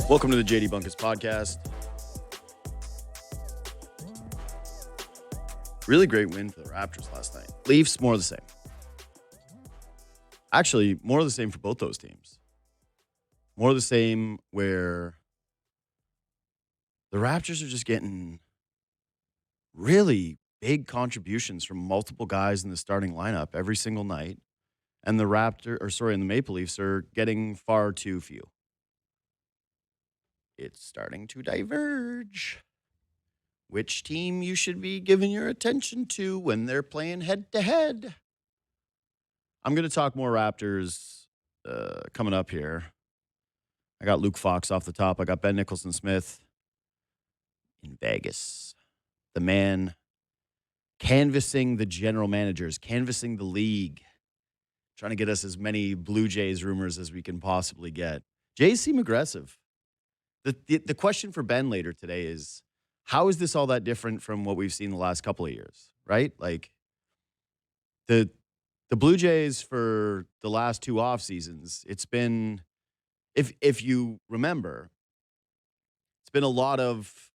Welcome to the JD Bunkis podcast. Really great win for the Raptors last night. Leafs, more of the same. Actually, more of the same for both those teams. More of the same where the Raptors are just getting really big contributions from multiple guys in the starting lineup every single night. And the Maple Leafs are getting far too few. It's starting to diverge. Which team you should be giving your attention to when they're playing head-to-head. I'm going to talk more Raptors coming up here. I got Luke Fox off the top. I got Ben Nicholson-Smith in Vegas. The man canvassing the general managers, canvassing the league, trying to get us as many Blue Jays rumors as we can possibly get. Jays seem aggressive. The question for Ben later today is, how is this all that different from what we've seen the last couple of years, right? Like, the Blue Jays for the last two off seasons, it's been, if you remember, it's been a lot of,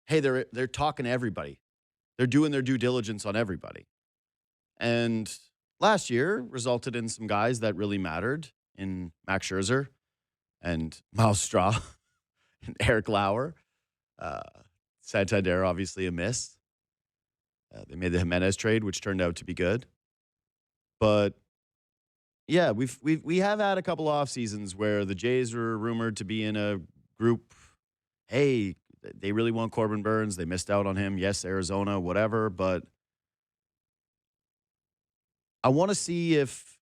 hey, they're talking to everybody. They're doing their due diligence on everybody. And last year resulted in some guys that really mattered in Max Scherzer and Miles Straw and Eric Lauer. Santander, obviously a miss. They made the Jimenez trade, which turned out to be good. But yeah, we have had a couple off seasons where the Jays were rumored to be in a group. Hey, they really want Corbin Burns. They missed out on him. Yes, Arizona, whatever. But I want to see if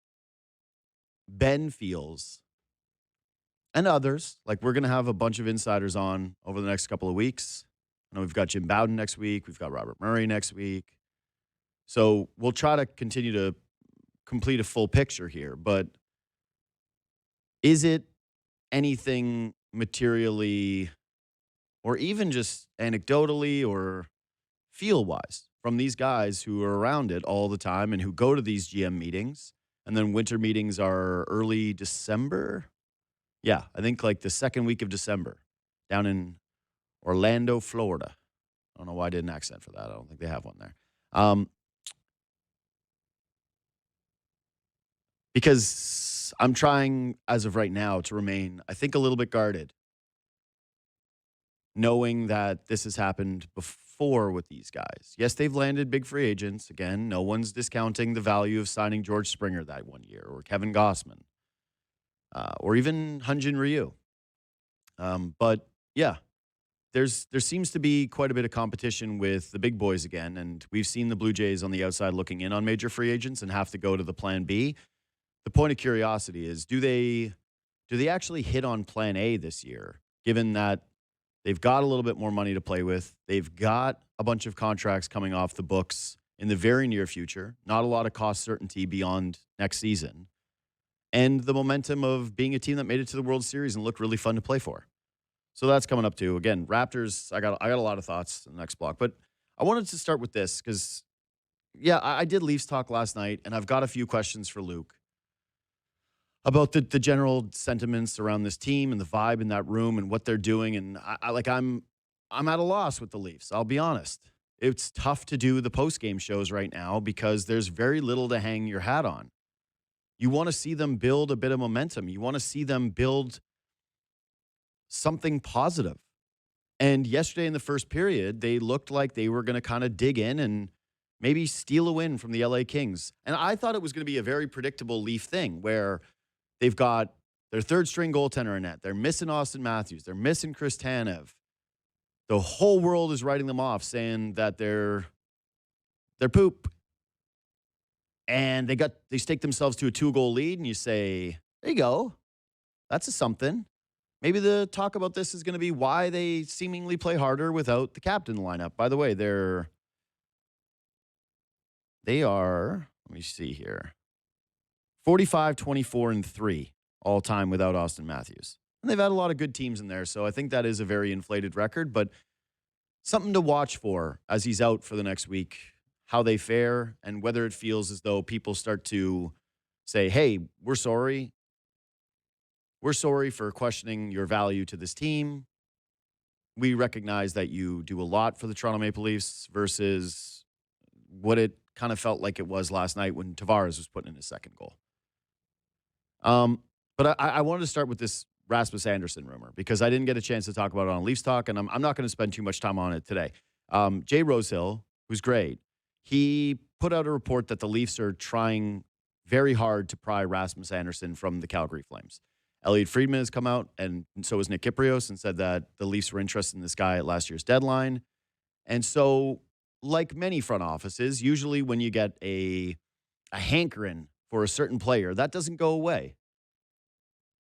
Ben feels, and others, like we're going to have a bunch of insiders on over the next couple of weeks. I know we've got Jim Bowden next week. We've got Robert Murray next week. So we'll try to continue to complete a full picture here. But is it anything materially or even just anecdotally or feel-wise from these guys who are around it all the time and who go to these GM meetings? And then winter meetings are early December. Yeah, I think like the second week of December down in Orlando, Florida. I don't know why I did an accent for that. I don't think they have one there. Because I'm trying, as of right now, to remain, I think, a little bit guarded, knowing that this has happened before with these guys. Yes, they've landed big free agents. Again, no one's discounting the value of signing George Springer that one year, or Kevin Gossman, or even Hyun-Jin Ryu. But yeah, there seems to be quite a bit of competition with the big boys again, and we've seen the Blue Jays on the outside looking in on major free agents and have to go to the plan B. The point of curiosity is, do they actually hit on plan A this year, given that they've got a little bit more money to play with? They've got a bunch of contracts coming off the books in the very near future, not a lot of cost certainty beyond next season, and the momentum of being a team that made it to the World Series and looked really fun to play for. So that's coming up too. Again, Raptors, I got a lot of thoughts in the next block, but I wanted to start with this because, yeah, I did Leafs talk last night, and I've got a few questions for Luke about the general sentiments around this team and the vibe in that room and what they're doing. And I'm at a loss with the Leafs. I'll be honest. It's tough to do the post-game shows right now because there's very little to hang your hat on. You want to see them build a bit of momentum. You want to see them build something positive. And yesterday in the first period, they looked like they were going to kind of dig in and maybe steal a win from the LA Kings. And I thought it was going to be a very predictable Leaf thing where they've got their third-string goaltender in net. They're missing Austin Matthews. They're missing Chris Tanev. The whole world is writing them off, saying that they're poop. And they stake themselves to a 2-goal lead, and you say, there you go. That's a something. Maybe the talk about this is going to be why they seemingly play harder without the captain lineup. By the way, they are, let me see here, 45, 24, and 3 all time without Austin Matthews. And they've had a lot of good teams in there, so I think that is a very inflated record, but something to watch for as he's out for the next week, how they fare, and whether it feels as though people start to say, hey, we're sorry, we're sorry for questioning your value to this team. We recognize that you do a lot for the Toronto Maple Leafs versus what it kind of felt like it was last night when Tavares was putting in his second goal. But I wanted to start with this Rasmus Andersson rumor because I didn't get a chance to talk about it on Leafs Talk, and I'm not going to spend too much time on it today. Jay Rosehill, who's great, he put out a report that the Leafs are trying very hard to pry Rasmus Andersson from the Calgary Flames. Elliot Friedman has come out, and so has Nick Kypreos, and said that the Leafs were interested in this guy at last year's deadline. And so, like many front offices, usually when you get a hankering for a certain player, that doesn't go away.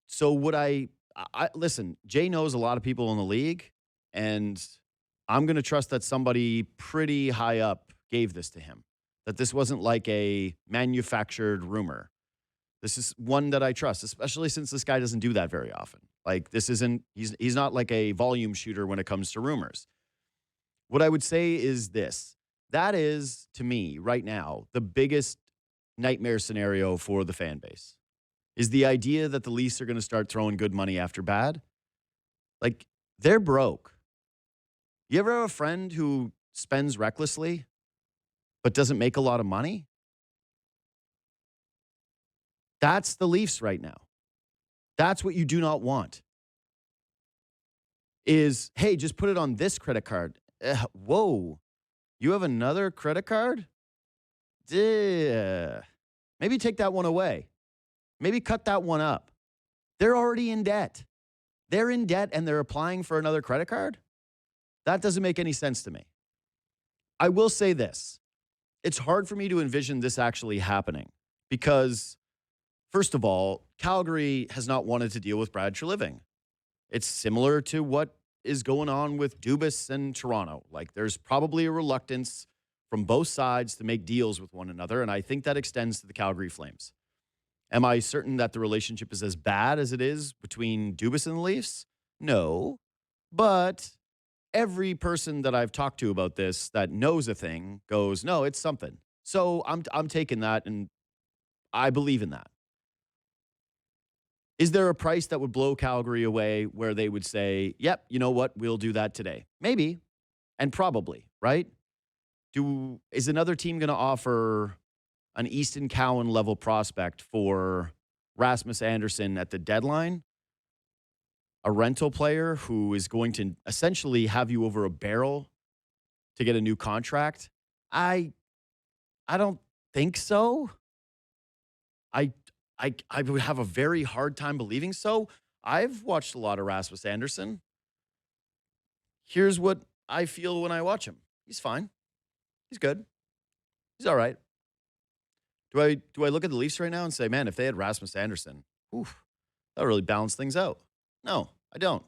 So would I listen, Jay knows a lot of people in the league, and I'm going to trust that somebody pretty high up gave this to him, that this wasn't like a manufactured rumor. This is one that I trust, especially since this guy doesn't do that very often. Like this isn't, he's not like a volume shooter when it comes to rumors. What I would say is this. That is, to me, right now, the biggest nightmare scenario for the fan base is the idea that the Leafs are going to start throwing good money after bad. Like, they're broke. You ever have a friend who spends recklessly but doesn't make a lot of money? That's the Leafs right now. That's what you do not want. Is, hey, just put it on this credit card. Whoa. You have another credit card? Maybe take that one away. Maybe cut that one up. They're already in debt. They're in debt and they're applying for another credit card? That doesn't make any sense to me. I will say this. It's hard for me to envision this actually happening because, first of all, Calgary has not wanted to deal with Brad Treliving. It's similar to what is going on with Dubas and Toronto. Like, there's probably a reluctance from both sides to make deals with one another, and I think that extends to the Calgary Flames. Am I certain that the relationship is as bad as it is between Dubas and the Leafs? No. But every person that I've talked to about this that knows a thing goes, no, it's something. So I'm taking that, and I believe in that. Is there a price that would blow Calgary away where they would say, yep, you know what, we'll do that today? Maybe, and probably, right? Is another team going to offer an Easton Cowan level prospect for Rasmus Andersson at the deadline? A rental player who is going to essentially have you over a barrel to get a new contract? I don't think so. I would have a very hard time believing so. I've watched a lot of Rasmus Andersson. Here's what I feel when I watch him. He's fine. He's good. He's all right. Do I look at the Leafs right now and say, man, if they had Rasmus Andersson, that would really balance things out? No, I don't.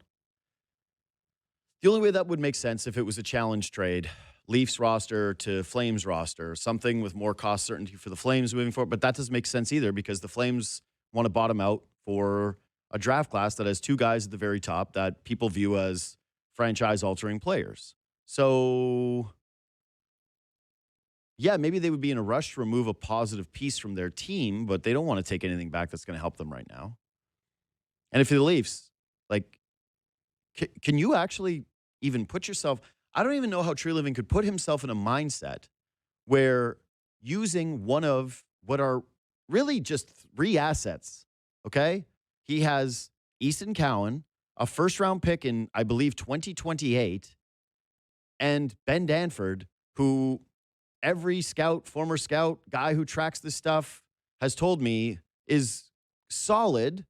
The only way that would make sense if it was a challenge trade, Leafs roster to Flames roster, something with more cost certainty for the Flames moving forward. But that doesn't make sense either because the Flames want to bottom out for a draft class that has two guys at the very top that people view as franchise-altering players. So, yeah, maybe they would be in a rush to remove a positive piece from their team, but they don't want to take anything back that's going to help them right now. And if you're the Leafs, like, can you actually even put yourself... I don't even know how Treliving could put himself in a mindset where using one of what are really just three assets, okay? He has Easton Cowan, a first-round pick in, I believe, 2028, and Ben Danford, who every scout, former scout, guy who tracks this stuff has told me is solid,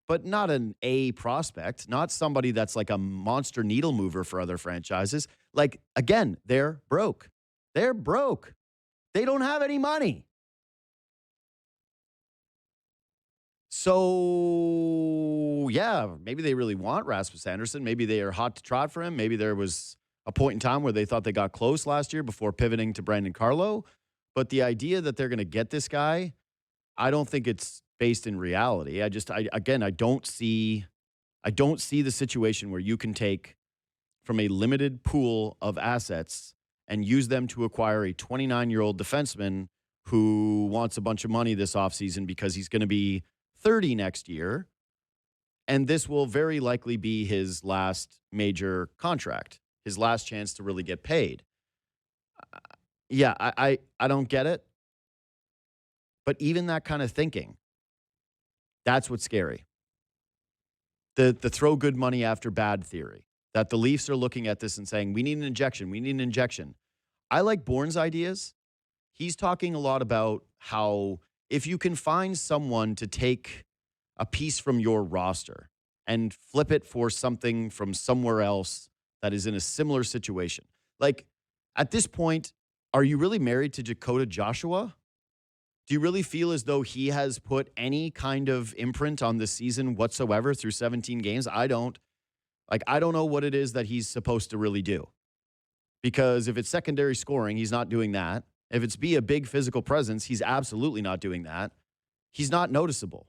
but not an A prospect, not somebody that's like a monster needle mover for other franchises. Like, again, they're broke. They're broke. They don't have any money. So, yeah, maybe they really want Rasmus Andersson. Maybe they are hot to trot for him. Maybe there was a point in time where they thought they got close last year before pivoting to Brandon Carlo. But the idea that they're going to get this guy, I don't think it's based in reality. I don't see the situation where you can take from a limited pool of assets and use them to acquire a 29-year-old defenseman who wants a bunch of money this offseason because he's going to be 30 next year. And this will very likely be his last major contract, his last chance to really get paid. Yeah, I don't get it. But even that kind of thinking, that's what's scary. The throw good money after bad theory. That the Leafs are looking at this and saying, we need an injection. We need an injection. I like Bourne's ideas. He's talking a lot about how if you can find someone to take a piece from your roster and flip it for something from somewhere else that is in a similar situation. Like at this point, are you really married to Dakota Joshua? Do you really feel as though he has put any kind of imprint on this season whatsoever through 17 games? I don't. I don't know what it is that he's supposed to really do. Because if it's secondary scoring, he's not doing that. If it's be a big physical presence, he's absolutely not doing that. He's not noticeable.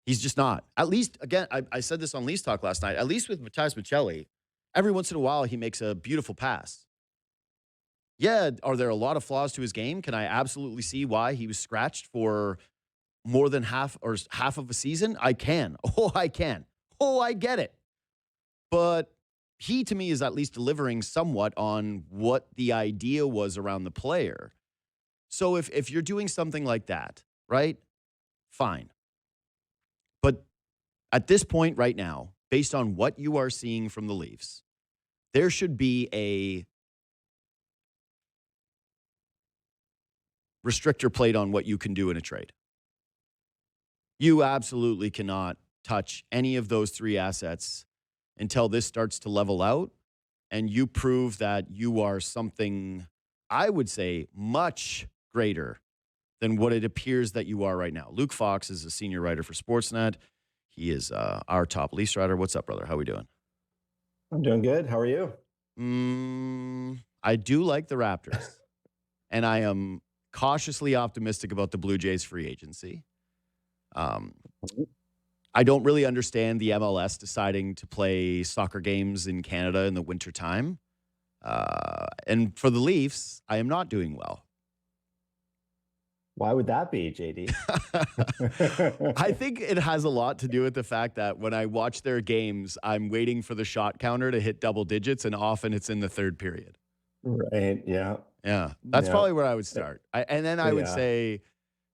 He's just not. At least, again, I said this on Leafs Talk last night, at least with Matthias Michelli, every once in a while he makes a beautiful pass. Yeah, are there a lot of flaws to his game? Can I absolutely see why he was scratched for more than half of a season? I can. Oh, I can. Oh, I get it. But he, to me, is at least delivering somewhat on what the idea was around the player. So if you're doing something like that, right, fine. But at this point right now, based on what you are seeing from the Leafs, there should be a restrictor plate on what you can do in a trade. You absolutely cannot touch any of those three assets until this starts to level out and you prove that you are something, I would say, much greater than what it appears that you are right now. Luke Fox is a senior writer for Sportsnet. He is our top Leafs writer. What's up, brother? How are we doing? I'm doing good. How are you? I do like the Raptors, and I am cautiously optimistic about the Blue Jays free agency. I don't really understand the MLS deciding to play soccer games in Canada in the wintertime. And for the Leafs, I am not doing well. Why would that be, JD? I think it has a lot to do with the fact that when I watch their games, I'm waiting for the shot counter to hit double digits, and often it's in the third period. Right. Yeah. Yeah. That's probably where I would start. And then I would Yeah. say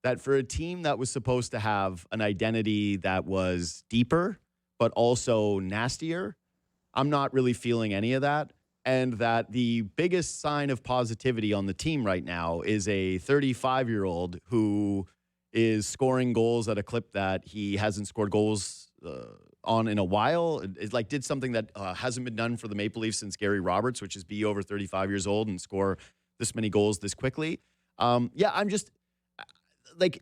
that for a team that was supposed to have an identity that was deeper, but also nastier, I'm not really feeling any of that. And that the biggest sign of positivity on the team right now is a 35-year-old who is scoring goals at a clip that he hasn't scored goals on in a while. It like did something that hasn't been done for the Maple Leafs since Gary Roberts, which is be over 35 years old and score this many goals this quickly. Yeah, I'm just like,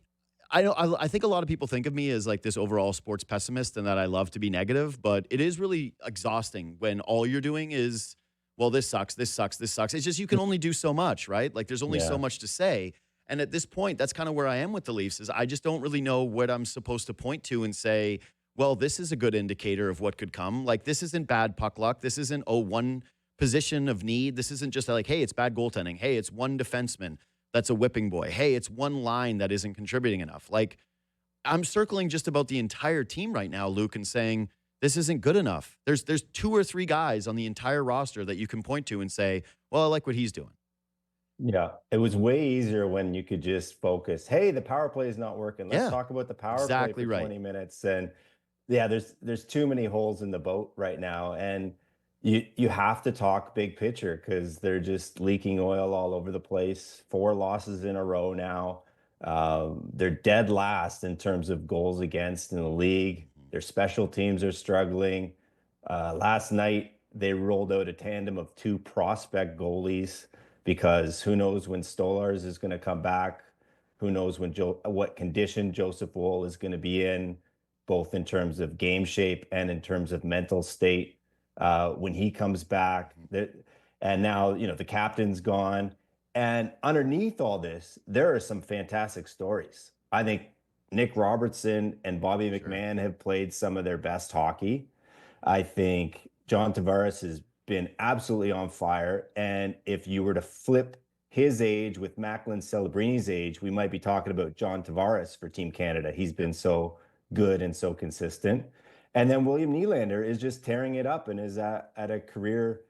I think a lot of people think of me as like this overall sports pessimist and that I love to be negative, but it is really exhausting when all you're doing is, well, this sucks, this sucks, this sucks. It's just you can only do so much, right? Like there's only so much to say. And at this point, that's kind of where I am with the Leafs is I just don't really know what I'm supposed to point to and say, well, this is a good indicator of what could come. Like this isn't bad puck luck. This isn't, one position of need. This isn't just like, hey, it's bad goaltending. Hey, it's one defenseman that's a whipping boy. Hey, it's one line that isn't contributing enough. Like I'm circling just about the entire team right now, Luke, and saying this isn't good enough. There's 2 or 3 guys on the entire roster that you can point to and say, well, I like what he's doing. Yeah. It was way easier when you could just focus. Hey, the power play is not working. Let's talk about the power play for 20 minutes. And yeah, there's too many holes in the boat right now. And you have to talk big picture because they're just leaking oil all over the place. 4 losses in a row now. They're dead last in terms of goals against in the league. Their special teams are struggling. Last night, they rolled out a tandem of 2 prospect goalies because who knows when Stolars is going to come back. Who knows what condition Joseph Woll is going to be in, both in terms of game shape and in terms of mental state when he comes back. And now, the captain's gone. And underneath all this, there are some fantastic stories. I think Nick Robertson and Bobby McMahon have played some of their best hockey. I think John Tavares has been absolutely on fire. And if you were to flip his age with Macklin Celebrini's age, we might be talking about John Tavares for Team Canada. He's been so good and so consistent. And then William Nylander is just tearing it up and is at a career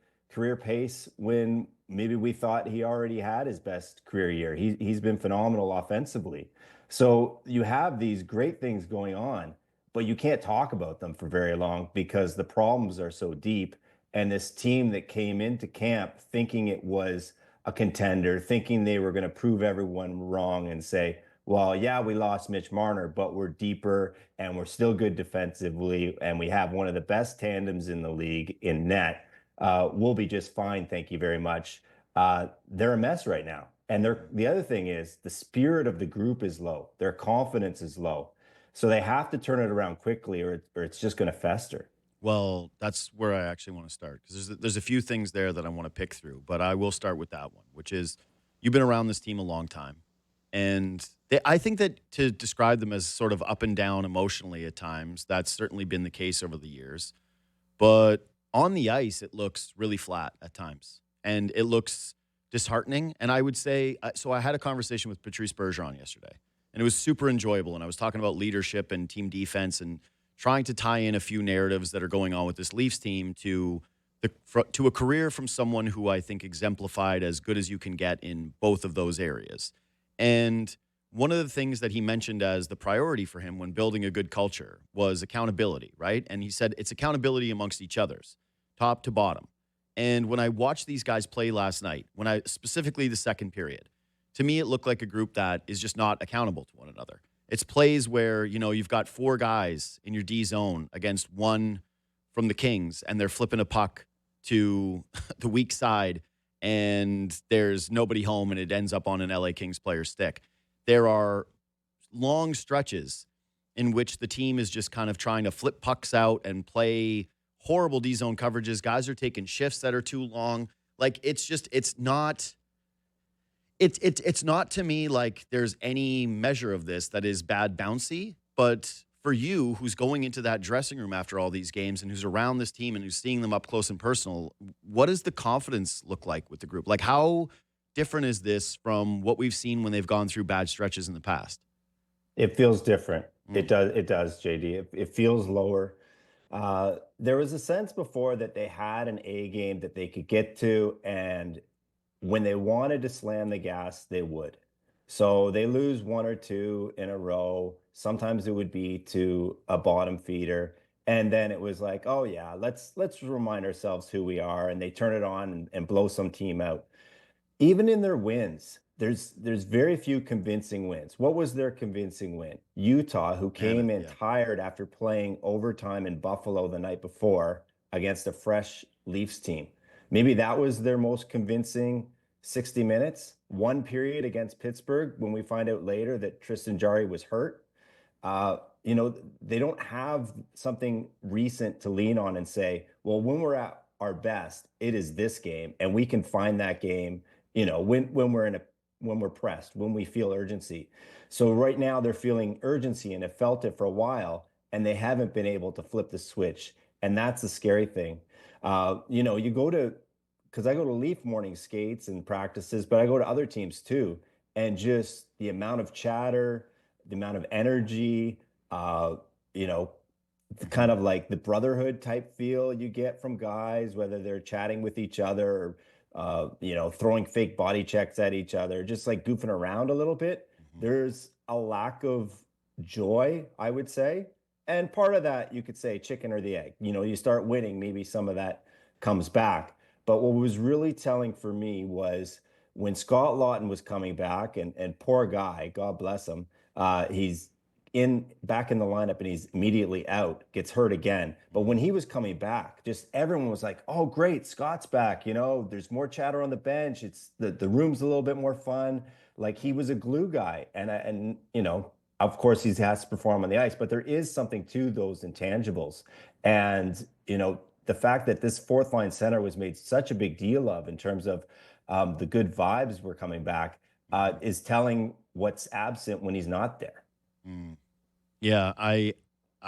pace when maybe we thought he already had his best career year. He's been phenomenal offensively. So you have these great things going on, but you can't talk about them for very long because the problems are so deep. And this team that came into camp thinking it was a contender, thinking they were going to prove everyone wrong and say, well, yeah, we lost Mitch Marner, but we're deeper and we're still good defensively. And we have one of the best tandems in the league in net. We'll be just fine. Thank you very much. They're a mess right now. And the other thing is the spirit of the group is low. Their confidence is low. So they have to turn it around quickly or it's just going to fester. Well, that's where I actually want to start because there's a few things there that I want to pick through, but I will start with that one, which is you've been around this team a long time. And I think that to describe them as sort of up and down emotionally at times, that's certainly been the case over the years. But on the ice, it looks really flat at times. And it looks disheartening. And I would say, so I had a conversation with Patrice Bergeron yesterday, and it was super enjoyable. And I was talking about leadership and team defense and trying to tie in a few narratives that are going on with this Leafs team to a career from someone who I think exemplified as good as you can get in both of those areas. And one of the things that he mentioned as the priority for him when building a good culture was accountability, right? And he said it's accountability amongst each other's, top to bottom. And when I watched these guys play last night, specifically the second period, to me it looked like a group that is just not accountable to one another. It's plays where, you've got four guys in your D zone against one from the Kings, and they're flipping a puck to the weak side, and there's nobody home, and it ends up on an LA Kings player's stick. There are long stretches in which the team is just kind of trying to flip pucks out and play horrible D-zone coverages. Guys are taking shifts that are too long. Like, it's not to me like there's any measure of this that is bad bouncy, but for you, who's going into that dressing room after all these games and who's around this team and who's seeing them up close and personal, what does the confidence look like with the group? Like, how different is this from what we've seen when they've gone through bad stretches in the past? It feels different. It does, JD. It feels lower. There was a sense before that they had an A game that they could get to, and when they wanted to slam the gas, they would. So they lose one or two in a row. Sometimes it would be to a bottom feeder. And then it was like, oh yeah, let's remind ourselves who we are. And they turn it on and blow some team out. Even in their wins, there's very few convincing wins. What was their convincing win? Utah, who came in tired after playing overtime in Buffalo the night before against a fresh Leafs team. Maybe that was their most convincing 60 minutes. One period against Pittsburgh when we find out later that Tristan Jarry was hurt. They don't have something recent to lean on and say, well, when we're at our best, it is this game, and we can find that game, when we're pressed, when we feel urgency. So right now they're feeling urgency and have felt it for a while, and they haven't been able to flip the switch. And that's the scary thing. Because I go to Leaf morning skates and practices, but I go to other teams too. And just the amount of chatter, the amount of energy, kind of like the brotherhood type feel you get from guys, whether they're chatting with each other or, throwing fake body checks at each other, just like goofing around a little bit. There's a lack of joy, I would say. And part of that, you could say chicken or the egg. You start winning, maybe some of that comes back. But what was really telling for me was when Scott Laughton was coming back, and poor guy, God bless him, he's back in the lineup and he's immediately out, gets hurt again. But when he was coming back, just everyone was like, oh, great, Scott's back. There's more chatter on the bench. It's the room's a little bit more fun. Like, he was a glue guy. And of course, he has to perform on the ice, but there is something to those intangibles. And, the fact that this fourth line center was made such a big deal of in terms of the good vibes were coming back is telling what's absent when he's not there. Yeah, I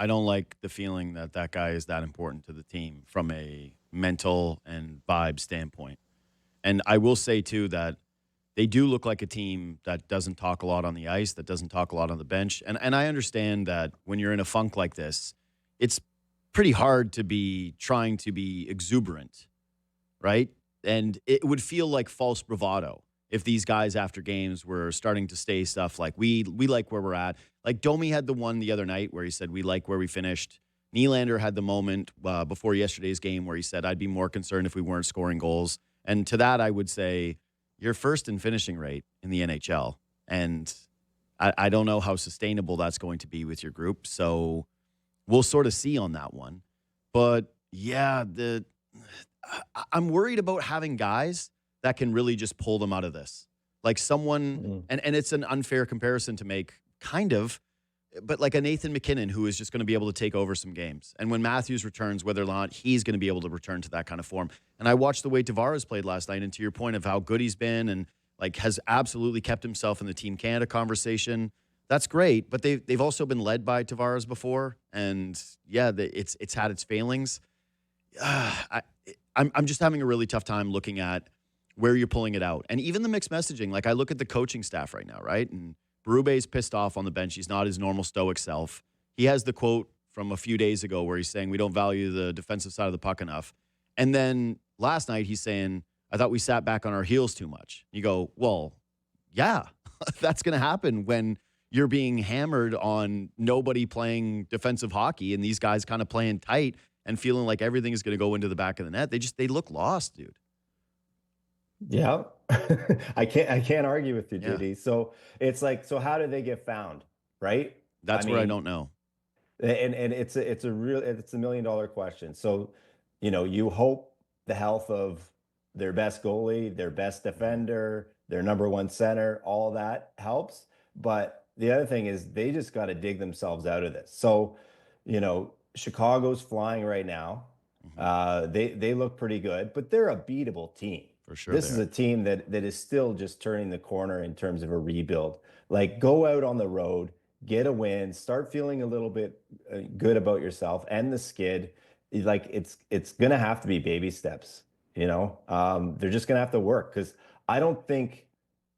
don't like the feeling that guy is that important to the team from a mental and vibe standpoint. And I will say, too, that they do look like a team that doesn't talk a lot on the ice, that doesn't talk a lot on the bench. And I understand that when you're in a funk like this, it's pretty hard to be trying to be exuberant, right? And it would feel like false bravado if these guys after games were starting to say stuff like, we like where we're at. Like Domi had the one the other night where he said, we like where we finished. Nylander had the moment before yesterday's game where he said, I'd be more concerned if we weren't scoring goals. And to that, I would say, you're first in finishing rate in the NHL. And I don't know how sustainable that's going to be with your group. So we'll sort of see on that one. But yeah, I'm worried about having guys that can really just pull them out of this. Like someone, and it's an unfair comparison to make, kind of, but like a Nathan McKinnon who is just going to be able to take over some games. And when Matthews returns, whether or not he's going to be able to return to that kind of form. And I watched the way Tavares played last night, and to your point of how good he's been and like has absolutely kept himself in the Team Canada conversation. That's great, but they've also been led by Tavares before, and yeah, it's had its failings. I'm just having a really tough time looking at where you're pulling it out, and even the mixed messaging. Like I look at the coaching staff right now, right, and Berube's pissed off on the bench. He's not his normal stoic self. He has the quote from a few days ago where he's saying we don't value the defensive side of the puck enough, and then last night he's saying I thought we sat back on our heels too much. You go, well, yeah, that's going to happen when you're being hammered on nobody playing defensive hockey and these guys kind of playing tight and feeling like everything is going to go into the back of the net. They look lost, dude. Yeah. I can't argue with you, JD. Yeah. So it's like, so how did they get found? Right. That's where I don't know. And it's a $1 million question. So, you hope the health of their best goalie, their best defender, their number one center, all that helps. But the other thing is they just got to dig themselves out of this. So, Chicago's flying right now. They look pretty good, but they're a beatable team. For sure. This is a team that is still just turning the corner in terms of a rebuild. Like, go out on the road, get a win, start feeling a little bit good about yourself and the skid. Like, it's going to have to be baby steps, they're just going to have to work, because I don't think,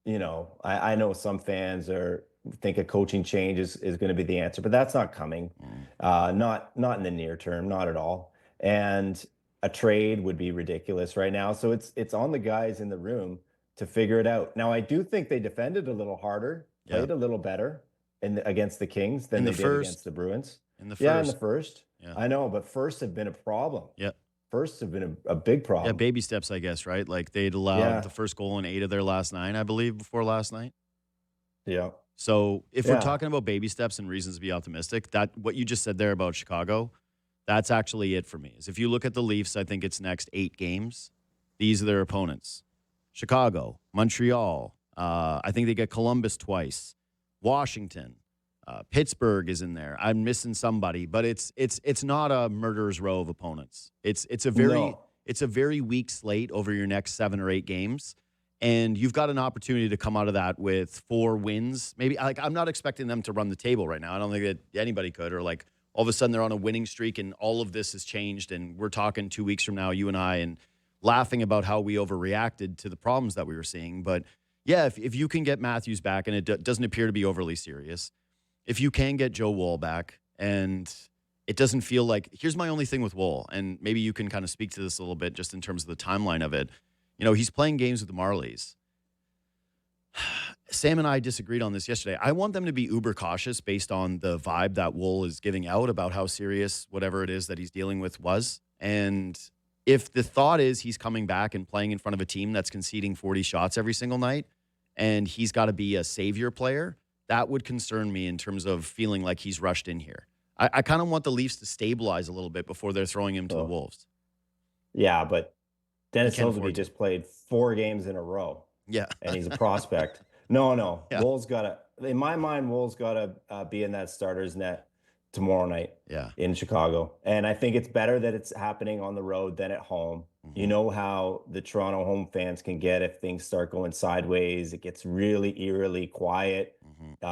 I know some fans think a coaching change is going to be the answer, but that's not coming. Not in the near term, not at all. And a trade would be ridiculous right now. So it's on the guys in the room to figure it out. Now, I do think they defended a little harder, played a little better against the Kings than they did against the Bruins. In the first. Yeah, in the first. Yeah. I know, but firsts have been a problem. Yeah. Firsts have been a big problem. Yeah, baby steps, I guess, right? Like they'd allowed the first goal in 8 of their last 9, I believe, before last night. Yeah. So if we're talking about baby steps and reasons to be optimistic, that what you just said there about Chicago, that's actually it for me. Is if you look at the Leafs, I think it's next 8 games. These are their opponents: Chicago, Montreal. I think they get Columbus twice, Washington, Pittsburgh is in there. I'm missing somebody, but it's not a murderer's row of opponents. It's a very weak slate over your next 7 or 8 games. And you've got an opportunity to come out of that with 4 wins. Maybe, like, I'm not expecting them to run the table right now. I don't think that anybody could, or like all of a sudden they're on a winning streak and all of this has changed. And we're talking 2 weeks from now, you and I, and laughing about how we overreacted to the problems that we were seeing. But yeah, if you can get Matthews back, and it doesn't appear to be overly serious, if you can get Joe Woll back, and it doesn't feel like, here's my only thing with Woll, and maybe you can kind of speak to this a little bit just in terms of the timeline of it. He's playing games with the Marlies. Sam and I disagreed on this yesterday. I want them to be uber cautious based on the vibe that Woll is giving out about how serious whatever it is that he's dealing with was. And if the thought is he's coming back and playing in front of a team that's conceding 40 shots every single night, and he's got to be a savior player, that would concern me in terms of feeling like he's rushed in here. I kind of want the Leafs to stabilize a little bit before they're throwing him to the Wolves. Yeah, but Dennis Silverby just played 4 games in a row. Yeah. And he's a prospect. No. Yeah. Woll's got to, in my mind, Woll's got to be in that starter's net tomorrow night in Chicago. And I think it's better that it's happening on the road than at home. Mm-hmm. You know how the Toronto home fans can get if things start going sideways. It gets really eerily quiet. Mm-hmm.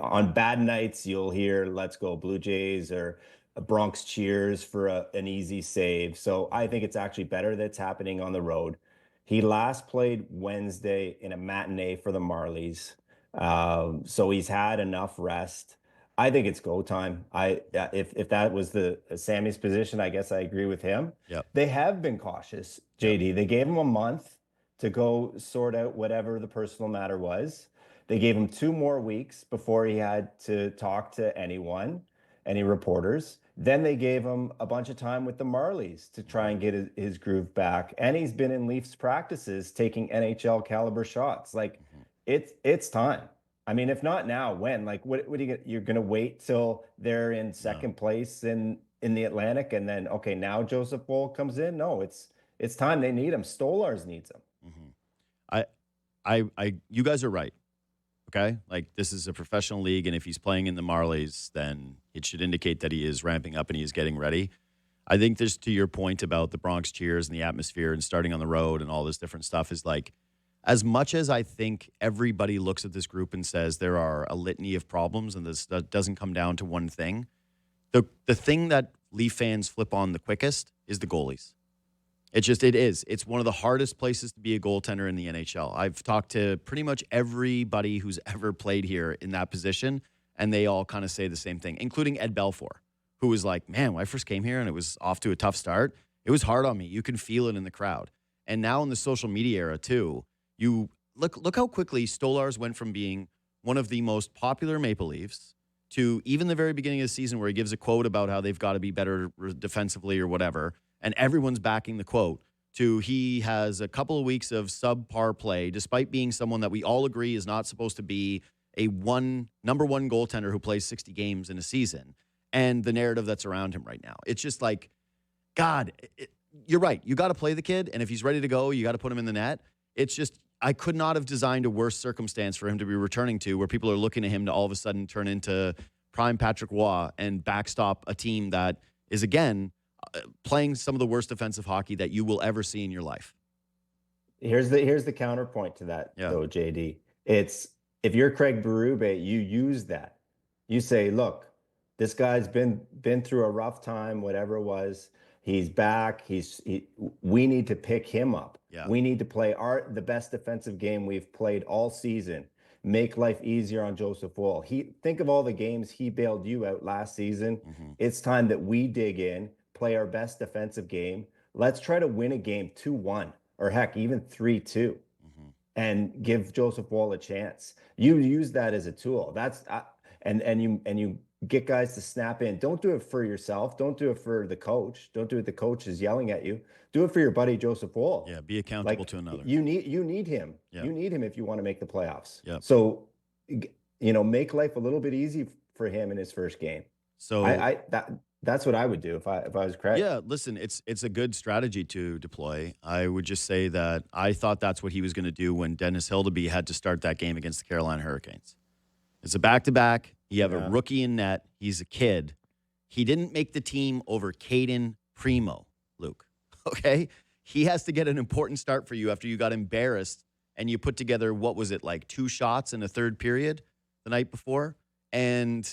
On bad nights, you'll hear "Let's go Blue Jays" or Bronx cheers for an easy save. So I think it's actually better that it's happening on the road. He last played Wednesday in a matinee for the Marlies. So he's had enough rest. I think it's go time. If that was the Sammy's position, I guess I agree with him. Yep. They have been cautious, JD. Yep. They gave him a month to go sort out whatever the personal matter was. They gave him 2 more weeks before he had to talk to anyone, any reporters. Then they gave him a bunch of time with the Marlies to try and get his groove back. And he's been in Leafs practices taking NHL caliber shots. Like, it's time. I mean, if not now, when? Like, what do you get? You're going to wait till they're in second place in the Atlantic, and then, okay, now Joseph Woll comes in? No, it's time. They need him. Stolarz needs him. You guys are right. Okay? Like, this is a professional league, and if he's playing in the Marlies, then it should indicate that he is ramping up and he is getting ready. I think this, to your point about the Bronx cheers and the atmosphere and starting on the road and all this different stuff, is like, as much as I think everybody looks at this group and says there are a litany of problems and that doesn't come down to one thing, the thing that Leaf fans flip on the quickest is the goalies. It is. It's one of the hardest places to be a goaltender in the NHL. I've talked to pretty much everybody who's ever played here in that position, and they all kind of say the same thing, including Ed Belfour, who was like, man, when I first came here and it was off to a tough start, it was hard on me. You can feel it in the crowd. And now in the social media era, too, you look how quickly Stolarz went from being one of the most popular Maple Leafs to even the very beginning of the season where he gives a quote about how they've got to be better defensively or whatever, and everyone's backing the quote, to he has a couple of weeks of subpar play, despite being someone that we all agree is not supposed to be a number one goaltender who plays 60 games in a season, and the narrative that's around him right now. It's just like, God, you're right. You got to play the kid, and if he's ready to go, you got to put him in the net. It's just, I could not have designed a worse circumstance for him to be returning to, where people are looking at him to all of a sudden turn into prime Patrick Roy and backstop a team that is, again, playing some of the worst defensive hockey that you will ever see in your life. Here's the counterpoint to that, though, JD. It's, if you're Craig Berube, you use that. You say, look, this guy's been through a rough time, whatever it was. He's back. We need to pick him up. Yeah. We need to play the best defensive game we've played all season. Make life easier on Joseph Woll. Think of all the games he bailed you out last season. Mm-hmm. It's time that we dig in, play our best defensive game. Let's try to win a game 2-1, or heck, even 3-2, mm-hmm. and give Joseph Woll a chance. You use that as a tool. And you get guys to snap in. Don't do it for yourself. Don't do it for the coach. Don't do it. The coach is yelling at you. Do it for your buddy Joseph Woll. Yeah, be accountable to another. You need him. Yeah. You need him if you want to make the playoffs. Yeah. So, make life a little bit easy for him in his first game. So that's what I would do if I was Craig. Yeah, listen, it's a good strategy to deploy. I would just say that I thought that's what he was going to do when Dennis Hildeby had to start that game against the Carolina Hurricanes. It's a back-to-back. You have a rookie in net. He's a kid. He didn't make the team over Caden Primo, Luke. Okay? He has to get an important start for you after you got embarrassed and you put together, what was it, like 2 shots in the third period the night before? And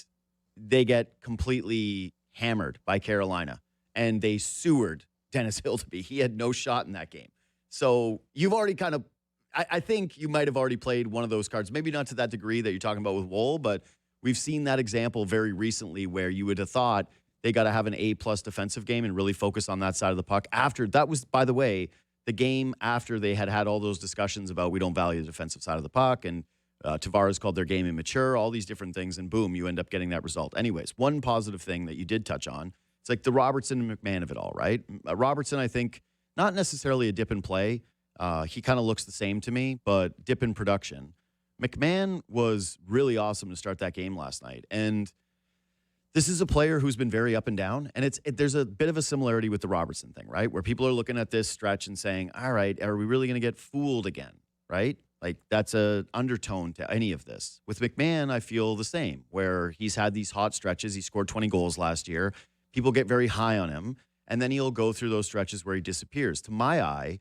they get completely hammered by Carolina. And they sewered Dennis Hildeby. He had no shot in that game. So you've already kind of, I think you might have already played one of those cards. Maybe not to that degree that you're talking about with Woll, but we've seen that example very recently where you would have thought they got to have an A-plus defensive game and really focus on that side of the puck. That was, by the way, the game after they had all those discussions about we don't value the defensive side of the puck, and Tavares called their game immature, all these different things, and boom, you end up getting that result. Anyways, one positive thing that you did touch on, it's like the Robertson and McMahon of it all, right? Robertson, I think, not necessarily a dip in play. He kind of looks the same to me, but dip in production. McMahon was really awesome to start that game last night. And this is a player who's been very up and down. And there's a bit of a similarity with the Robertson thing, right? Where people are looking at this stretch and saying, all right, are we really going to get fooled again, right? Like, that's an undertone to any of this. With McMahon, I feel the same, where he's had these hot stretches. He scored 20 goals last year. People get very high on him. And then he'll go through those stretches where he disappears. To my eye,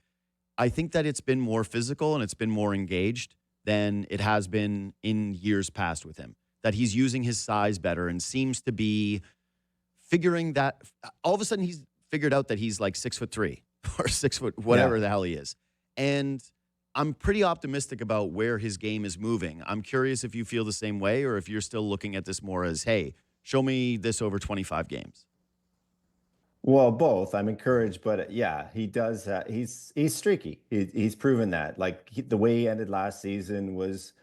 I think that it's been more physical and it's been more engaged than it has been in years past with him. That he's using his size better and seems to be figuring that. All of a sudden, he's figured out that he's like 6'3" or 6 foot, whatever the hell he is. And I'm pretty optimistic about where his game is moving. I'm curious if you feel the same way or if you're still looking at this more as, hey, show me this over 25 games. Well, both. I'm encouraged, but yeah, he does. He's streaky. He's proven that. Like the way he ended last season was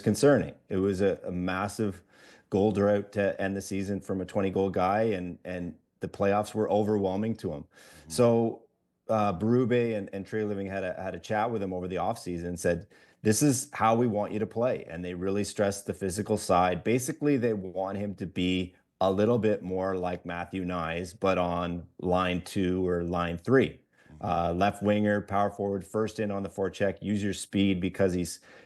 concerning. It was a massive goal drought to end the season from a 20-goal guy, and the playoffs were overwhelming to him. Mm-hmm. So Berube and Trey Living had a chat with him over the offseason and said, "This is how we want you to play," and they really stressed the physical side. Basically, they want him to be a little bit more like Matthew Nyes, but on line 2 or line 3. Mm-hmm. Left winger, power forward, first in on the forecheck, use your speed because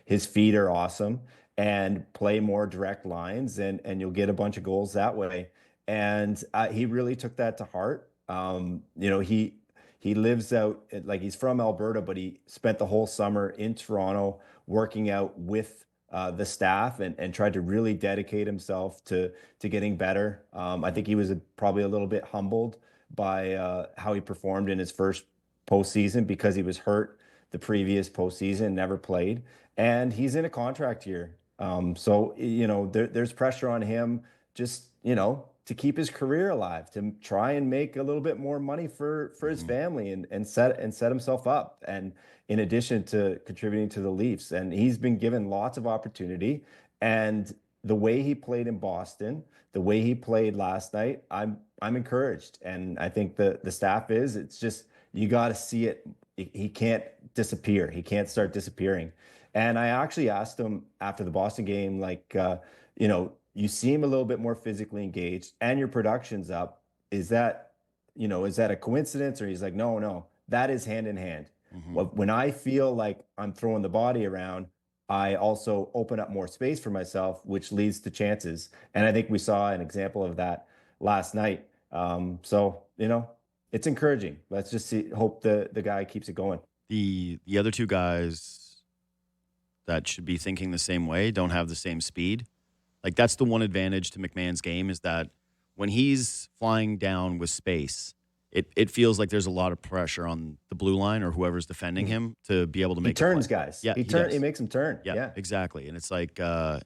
his feet are awesome, and play more direct lines, and you'll get a bunch of goals that way. And he really took that to heart. He lives out, like, he's from Alberta, but he spent the whole summer in Toronto working out with the staff, and tried to really dedicate himself to getting better. I think he was probably a little bit humbled by how he performed in his first postseason because he was hurt the previous postseason, never played, and he's in a contract year. So there's pressure on him, just to keep his career alive, to try and make a little bit more money for his Mm-hmm. family, and set himself up. And in addition to contributing to the Leafs. And he's been given lots of opportunity. And the way he played in Boston, the way he played last night, I'm encouraged. And I think the staff is. It's just, you got to see it. He can't disappear. He can't start disappearing. And I actually asked him after the Boston game, like, you seem a little bit more physically engaged and your production's up. Is that, is that a coincidence? Or he's like, no, that is hand in hand. Mm-hmm. When I feel like I'm throwing the body around, I also open up more space for myself, which leads to chances. And I think we saw an example of that last night. So, it's encouraging. Let's just hope the guy keeps it going. The other two guys that should be thinking the same way don't have the same speed. Like, that's the one advantage to McMahon's game, is that when he's flying down with space, it feels like there's a lot of pressure on the blue line or whoever's defending him to be able to make He turns a play. guys. Yeah, He makes them turn. Yeah, exactly. And it's like,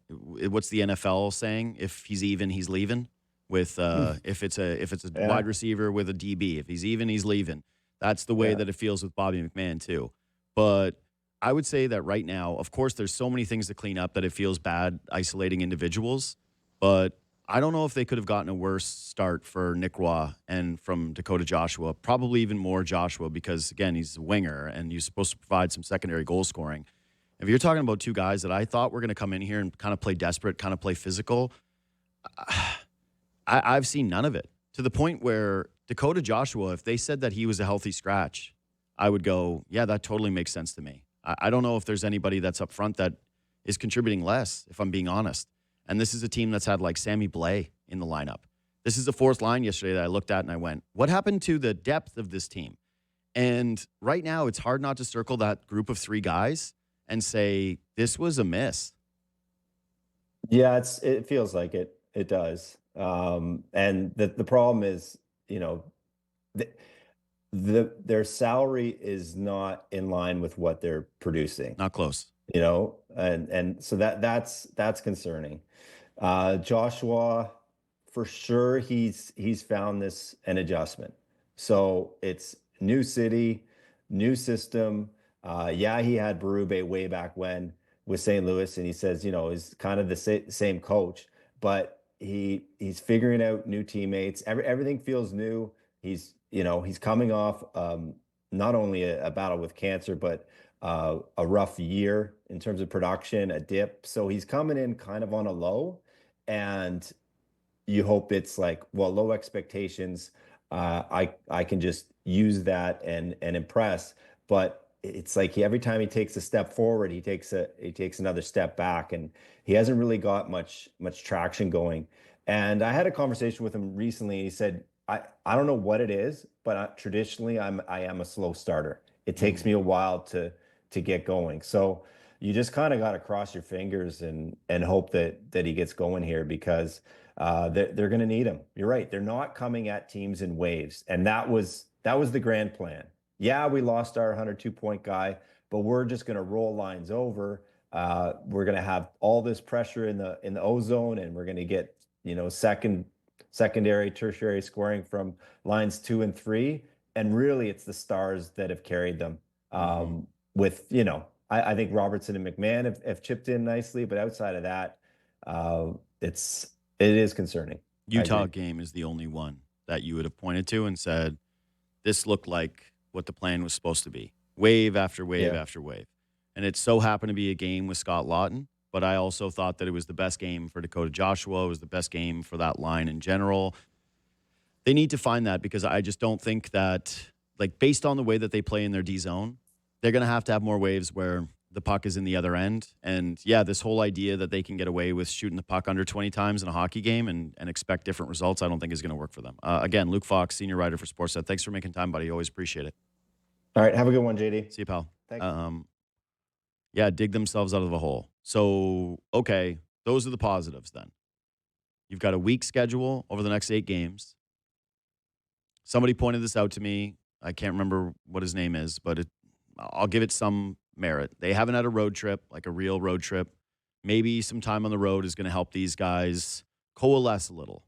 what's the NFL saying? If he's even, he's leaving. With if it's a wide receiver with a DB, if he's even, he's leaving. That's the way that it feels with Bobby McMahon too. But I would say that right now, of course, there's so many things to clean up that it feels bad isolating individuals. But I don't know if they could have gotten a worse start for Nick Roy and from Dakota Joshua, probably even more Joshua, because, again, he's a winger and he's supposed to provide some secondary goal scoring. If you're talking about two guys that I thought were going to come in here and kind of play desperate, kind of play physical, I've seen none of it, to the point where Dakota Joshua, if they said that he was a healthy scratch, I would go, yeah, that totally makes sense to me. I don't know if there's anybody that's up front that is contributing less, if I'm being honest. And this is a team that's had like Sammy Blais in the lineup. This is the fourth line yesterday that I looked at and I went, what happened to the depth of this team? And right now, it's hard not to circle that group of three guys and say, this was a miss. Yeah, it feels like it. It does. And the problem is, their salary is not in line with what they're producing. Not close. And so that's concerning. Joshua, for sure, he's found this an adjustment. So it's new city, new system. Yeah, he had Berube way back when with St. Louis, and he says, he's kind of the same coach, but he's figuring out new teammates. Everything feels new. He's coming off not only a battle with cancer, but a rough year in terms of production, a dip. So he's coming in kind of on a low, and you hope it's like, well, low expectations. I can just use that and impress. But it's like every time he takes a step forward, he takes another step back, and he hasn't really got much traction going. And I had a conversation with him recently. He said, I don't know what it is, but traditionally I am a slow starter. It takes me a while to get going. So you just kind of got to cross your fingers and hope that he gets going here, because they're going to need him. You're right. They're not coming at teams in waves, and that was the grand plan. Yeah, we lost our 102-point guy, but we're just going to roll lines over. We're going to have all this pressure in the O zone, and we're going to get, secondary, tertiary scoring from lines 2 and 3. And really, it's the Stars that have carried them. With, I think Robertson and McMahon have chipped in nicely, but outside of that, it is concerning. Utah game is the only one that you would have pointed to and said, this looked like what the plan was supposed to be. Wave after wave after wave. And it so happened to be a game with Scott Lawton, but I also thought that it was the best game for Dakota Joshua. It was the best game for that line in general. They need to find that, because I just don't think that, based on the way that they play in their D zone, they're going to have more waves where the puck is in the other end. And this whole idea that they can get away with shooting the puck under 20 times in a hockey game and expect different results, I don't think is going to work for them. Again, Luke Fox, senior writer for Sportsnet. Thanks for making time, buddy. Always appreciate it. All right. Have a good one, JD. See you, pal. Thanks. Dig themselves out of the hole. So, okay, those are the positives then. You've got a weak schedule over the next 8 games. Somebody pointed this out to me. I can't remember what his name is, but I'll give it some merit. They haven't had a road trip, like a real road trip. Maybe some time on the road is going to help these guys coalesce a little,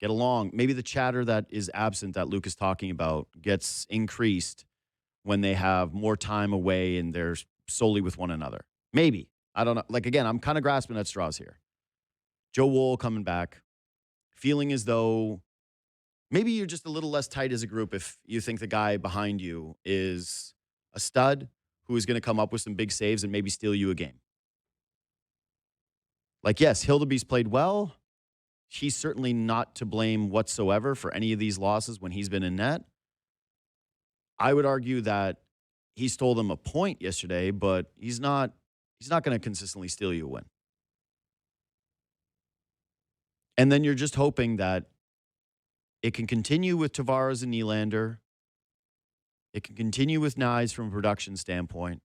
get along. Maybe the chatter that is absent that Luke is talking about gets increased when they have more time away and they're solely with one another. Maybe. I don't know. Again, I'm kind of grasping at straws here. Joe Wool coming back, feeling as though maybe you're just a little less tight as a group if you think the guy behind you is a stud who is going to come up with some big saves and maybe steal you a game. Yes, Hildeby's played well. He's certainly not to blame whatsoever for any of these losses when he's been in net. I would argue that he stole them a point yesterday, but he's not going to consistently steal you a win. And then you're just hoping that it can continue with Tavares and Nylander. It can continue with Nyes from a production standpoint.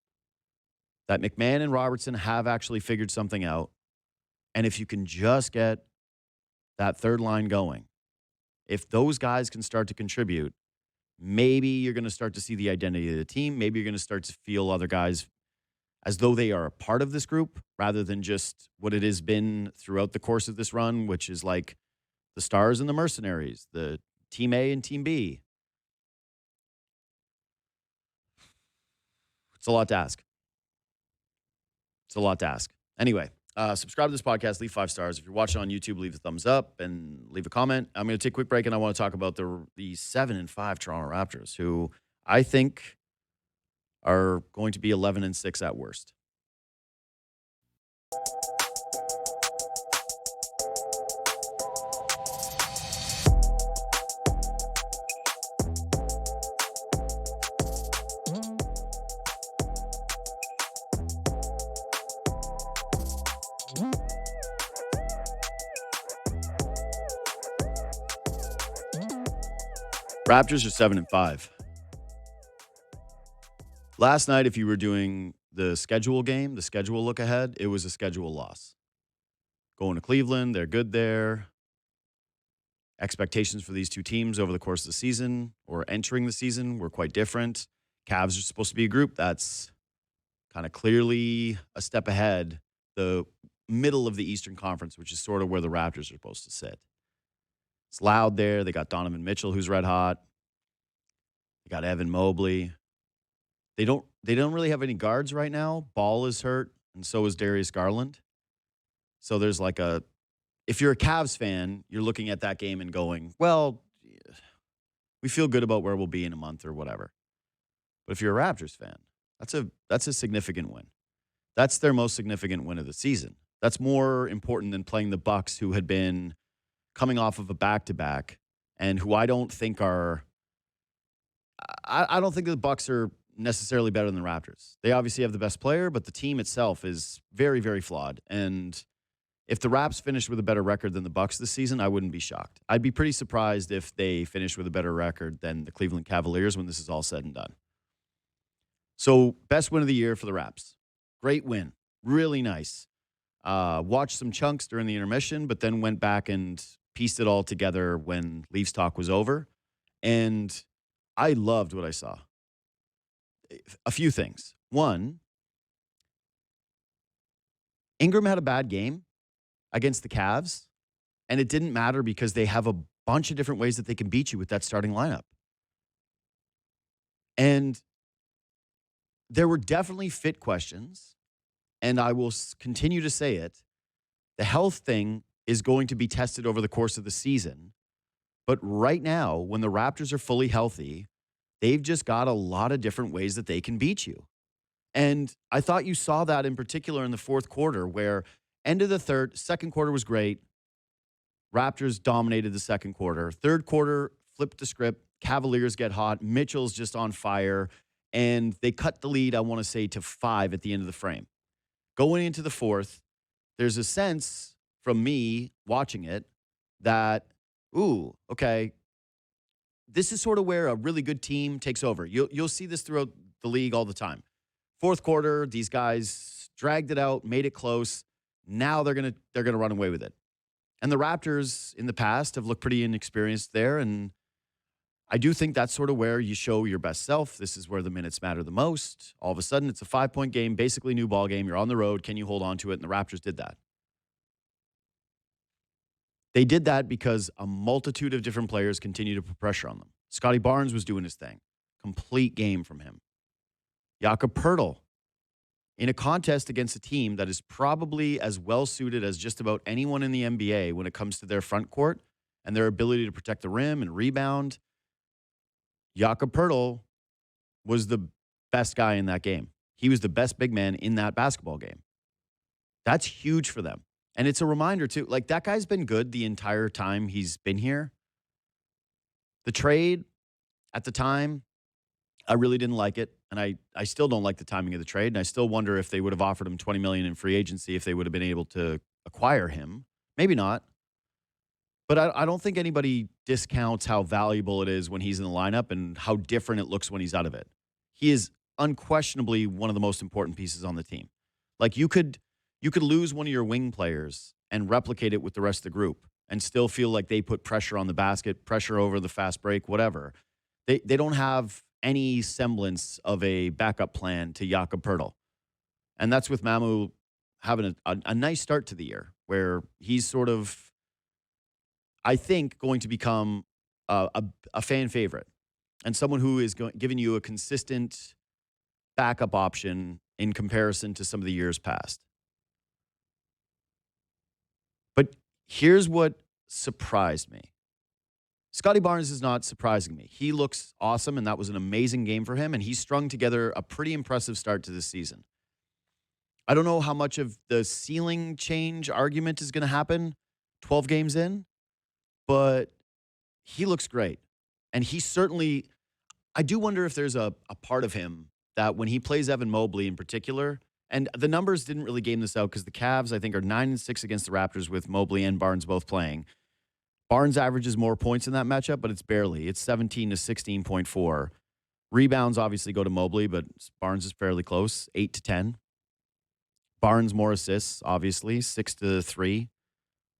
That McMahon and Robertson have actually figured something out. And if you can just get that third line going, if those guys can start to contribute, maybe you're going to start to see the identity of the team. Maybe you're going to start to feel other guys as though they are a part of this group rather than just what it has been throughout the course of this run, which is like the Stars and the Mercenaries, the Team A and Team B. It's a lot to ask. Anyway, subscribe to this podcast, leave 5 stars. If you're watching on YouTube, leave a thumbs up and leave a comment. I'm going to take a quick break, and I want to talk about the 7-5 Toronto Raptors, who I think are going to be 11-6 at worst. Raptors are 7-5. Last night, if you were doing the schedule game, the schedule look ahead, it was a schedule loss. Going to Cleveland, they're good there. Expectations for these two teams over the course of the season or entering the season were quite different. Cavs are supposed to be a group that's kind of clearly a step ahead, the middle of the Eastern Conference, which is sort of where the Raptors are supposed to sit. It's loud there. They got Donovan Mitchell, who's red hot. They got Evan Mobley. They don't really have any guards right now. Ball is hurt, and so is Darius Garland. So there's if you're a Cavs fan, you're looking at that game and going, well, we feel good about where we'll be in a month or whatever. But if you're a Raptors fan, that's a significant win. That's their most significant win of the season. That's more important than playing the Bucks, who had been coming off of a back-to-back and who I don't think are – I don't think the Bucks are necessarily better than the Raptors. They obviously have the best player, but the team itself is very, very flawed. And if the Raps finished with a better record than the Bucks this season, I wouldn't be shocked. I'd be pretty surprised if they finished with a better record than the Cleveland Cavaliers when this is all said and done. So, best win of the year for the Raps. Great win. Really nice. Watched some chunks during the intermission, but then went back and pieced it all together when Leafs talk was over. And I loved what I saw. A few things. One, Ingram had a bad game against the Cavs, and it didn't matter because they have a bunch of different ways that they can beat you with that starting lineup. And there were definitely fit questions, and I will continue to say it. The health thing is going to be tested over the course of the season. But right now, when the Raptors are fully healthy, they've just got a lot of different ways that they can beat you. And I thought you saw that in particular in the fourth quarter, where end of the second quarter was great. Raptors dominated the second quarter. Third quarter, flipped the script. Cavaliers get hot. Mitchell's just on fire. And they cut the lead, I want to say, to 5 at the end of the frame. Going into the fourth, there's a sense from me watching it that, ooh, okay, this is sort of where a really good team takes over. You'll see this throughout the league all the time. Fourth quarter, these guys dragged it out, made it close. Now they're gonna run away with it. And the Raptors in the past have looked pretty inexperienced there. And I do think that's sort of where you show your best self. This is where the minutes matter the most. All of a sudden, it's a 5-point game, basically new ball game. You're on the road. Can you hold on to it? And the Raptors did that. They did that because a multitude of different players continue to put pressure on them. Scotty Barnes was doing his thing. Complete game from him. Jakob Poeltl, in a contest against a team that is probably as well-suited as just about anyone in the NBA when it comes to their front court and their ability to protect the rim and rebound, Jakob Poeltl was the best guy in that game. He was the best big man in that basketball game. That's huge for them. And it's a reminder, too. Like, that guy's been good the entire time he's been here. The trade, at the time, I really didn't like it. And I still don't like the timing of the trade. And I still wonder if they would have offered him $20 million in free agency, if they would have been able to acquire him. Maybe not. But I don't think anybody discounts how valuable it is when he's in the lineup and how different it looks when he's out of it. He is unquestionably one of the most important pieces on the team. Like, you could lose one of your wing players and replicate it with the rest of the group and still feel like they put pressure on the basket, pressure over the fast break, whatever. They don't have any semblance of a backup plan to Jakob Poeltl. And that's with Mamu having a nice start to the year where he's sort of, I think, going to become a fan favorite and someone who is giving you a consistent backup option in comparison to some of the years past. But here's what surprised me. Scotty Barnes is not surprising me. He looks awesome, and that was an amazing game for him, and he strung together a pretty impressive start to this season. I don't know how much of the ceiling change argument is going to happen 12 games in, but he looks great. And he certainly, I do wonder if there's a part of him that when he plays Evan Mobley in particular, and the numbers didn't really game this out because the Cavs, I think, are 9-6 against the Raptors with Mobley and Barnes both playing. Barnes averages more points in that matchup, but it's barely. It's 17 to 16.4. Rebounds obviously go to Mobley, but Barnes is fairly close, 8 to 10. Barnes more assists, obviously, 6 to 3.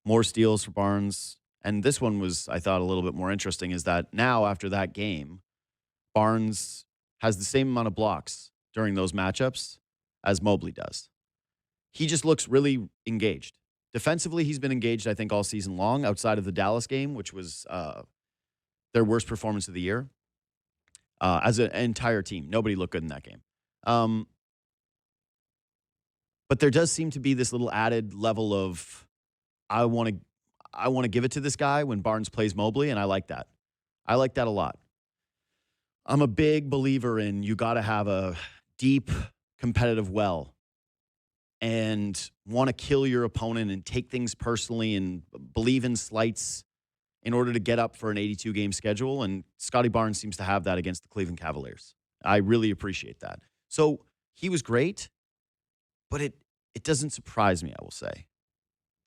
More steals for Barnes. And this one was, I thought, a little bit more interesting, is that now after that game, Barnes has the same amount of blocks during those matchups as Mobley does. He just looks really engaged. Defensively, he's been engaged, I think, all season long, outside of the Dallas game, which was their worst performance of the year. As an entire team, nobody looked good in that game. But there does seem to be this little added level of, I want to give it to this guy when Barnes plays Mobley, and I like that. I like that a lot. I'm a big believer in you got to have a deep competitive well and want to kill your opponent and take things personally and believe in slights in order to get up for an 82-game schedule. And Scotty Barnes seems to have that against the Cleveland Cavaliers. I really appreciate that. So he was great, but it doesn't surprise me, I will say.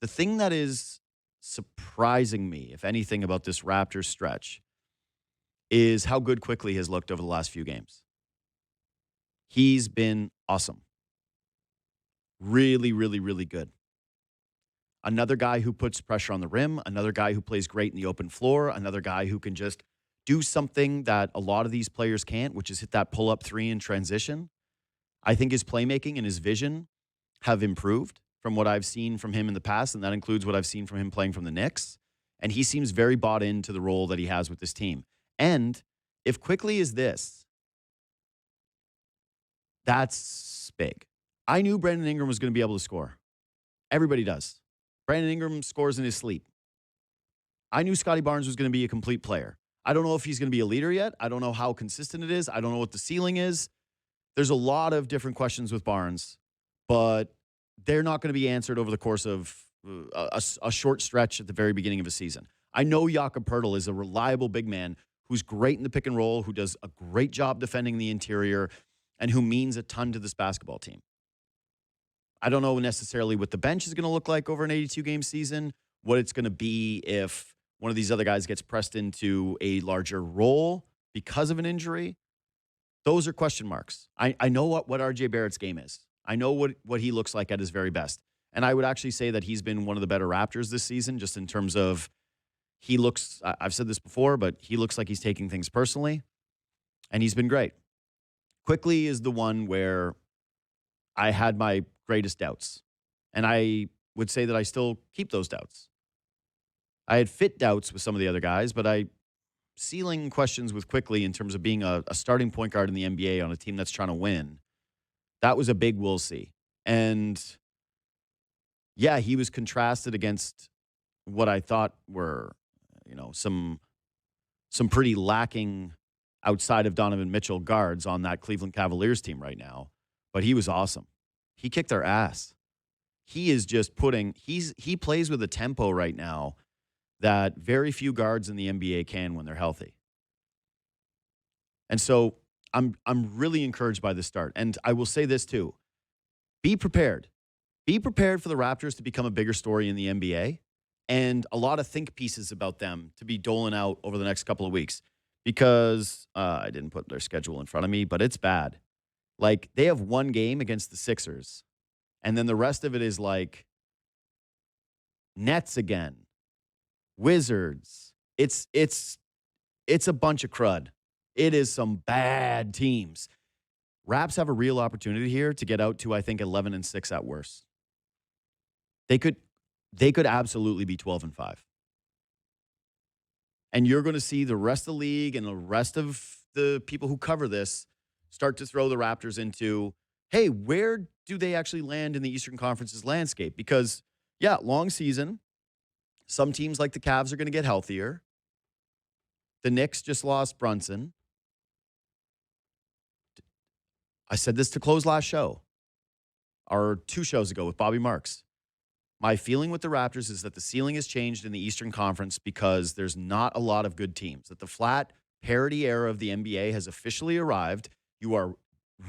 The thing that is surprising me, if anything, about this Raptors stretch is how good Quickley has looked over the last few games. He's been awesome. Really, really, really good. Another guy who puts pressure on the rim, another guy who plays great in the open floor, another guy who can just do something that a lot of these players can't, which is hit that pull-up three in transition. I think his playmaking and his vision have improved from what I've seen from him in the past, and that includes what I've seen from him playing from the Knicks. And he seems very bought into the role that he has with this team. And if quickly as this, that's big. I knew Brandon Ingram was going to be able to score. Everybody does. Brandon Ingram scores in his sleep. I knew Scotty Barnes was going to be a complete player. I don't know if he's going to be a leader yet. I don't know how consistent it is. I don't know what the ceiling is. There's a lot of different questions with Barnes, but they're not going to be answered over the course of a short stretch at the very beginning of a season. I know Jakob Poeltl is a reliable big man who's great in the pick and roll, who does a great job defending the interior, and who means a ton to this basketball team. I don't know necessarily what the bench is going to look like over an 82-game season, what it's going to be if one of these other guys gets pressed into a larger role because of an injury. Those are question marks. I know what RJ Barrett's game is. I know what he looks like at his very best. And I would actually say that he's been one of the better Raptors this season, just in terms of he looks, I've said this before, but he looks like he's taking things personally, and he's been great. Quickly is the one where I had my greatest doubts, and I would say that I still keep those doubts. I had fit doubts with some of the other guys, but ceiling questions with Quickly in terms of being a starting point guard in the NBA on a team that's trying to win, that was a big we'll see. And yeah, he was contrasted against what I thought were, some pretty lacking outside of Donovan Mitchell guards on that Cleveland Cavaliers team right now. But he was awesome. He kicked their ass. He is just he plays with a tempo right now that very few guards in the NBA can when they're healthy. And so I'm really encouraged by this start. And I will say this too. Be prepared. Be prepared for the Raptors to become a bigger story in the NBA, and a lot of think pieces about them to be doling out over the next couple of weeks, because I didn't put their schedule in front of me, but it's bad. Like, they have one game against the Sixers, and then the rest of it is like Nets again, Wizards. It's a bunch of crud. It is some bad teams. Raps have a real opportunity here to get out to, I think, 11-6 at worst. They could absolutely be 12-5. And you're going to see the rest of the league and the rest of the people who cover this start to throw the Raptors into, hey, where do they actually land in the Eastern Conference's landscape? Because, yeah, long season. Some teams like the Cavs are going to get healthier. The Knicks just lost Brunson. I said this to close last show, or 2 shows ago with Bobby Marks. My feeling with the Raptors is that the ceiling has changed in the Eastern Conference because there's not a lot of good teams. That the flat parity era of the NBA has officially arrived. You are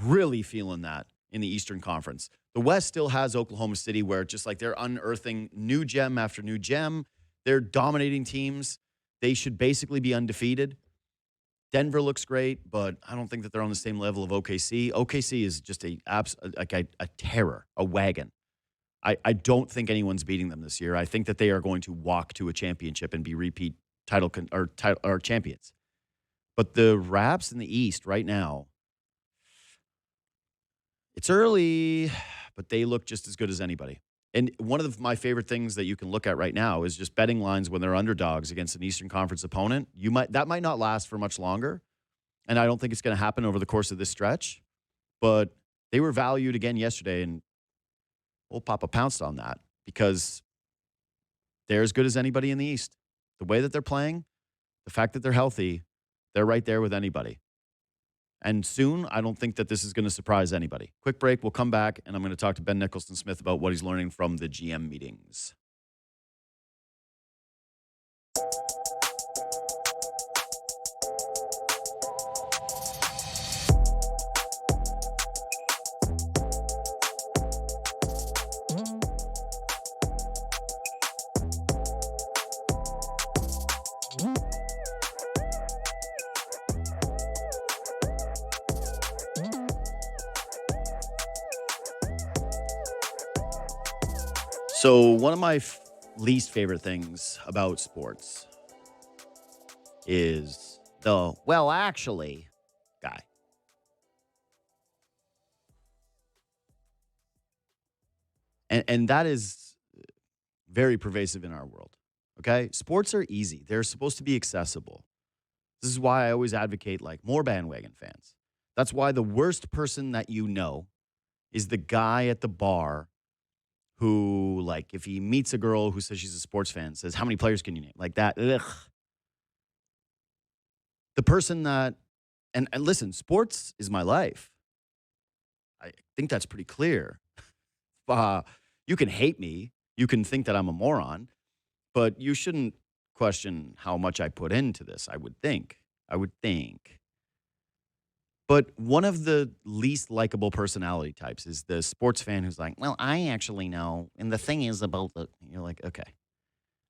really feeling that in the Eastern Conference. The West still has Oklahoma City, where just like they're unearthing new gem after new gem. They're dominating teams. They should basically be undefeated. Denver looks great, but I don't think that they're on the same level of OKC. OKC is just a terror, a wagon. I don't think anyone's beating them this year. I think that they are going to walk to a championship and be repeat title champions. But the Raps in the East right now, it's early, but they look just as good as anybody. And one of my favorite things that you can look at right now is just betting lines when they're underdogs against an Eastern Conference opponent. That might not last for much longer, and I don't think it's going to happen over the course of this stretch. But they were valued again yesterday, and old Papa pounced on that because they're as good as anybody in the East. The way that they're playing, the fact that they're healthy, they're right there with anybody. And soon, I don't think that this is going to surprise anybody. Quick break. We'll come back, and I'm going to talk to Ben Nicholson-Smith about what he's learning from the GM meetings. So one of my least favorite things about sports is the, well, actually, guy. And that is very pervasive in our world. Okay? Sports are easy. They're supposed to be accessible. This is why I always advocate like more bandwagon fans. That's why the worst person that you know is the guy at the bar who, like, if he meets a girl who says she's a sports fan, says, "How many players can you name?" Like that. Ugh. The person that, and listen, sports is my life. I think that's pretty clear. You can hate me. You can think that I'm a moron, but you shouldn't question how much I put into this, I would think. But one of the least likable personality types is the sports fan who's like, well, I actually know. And the thing is about the, you're like, okay.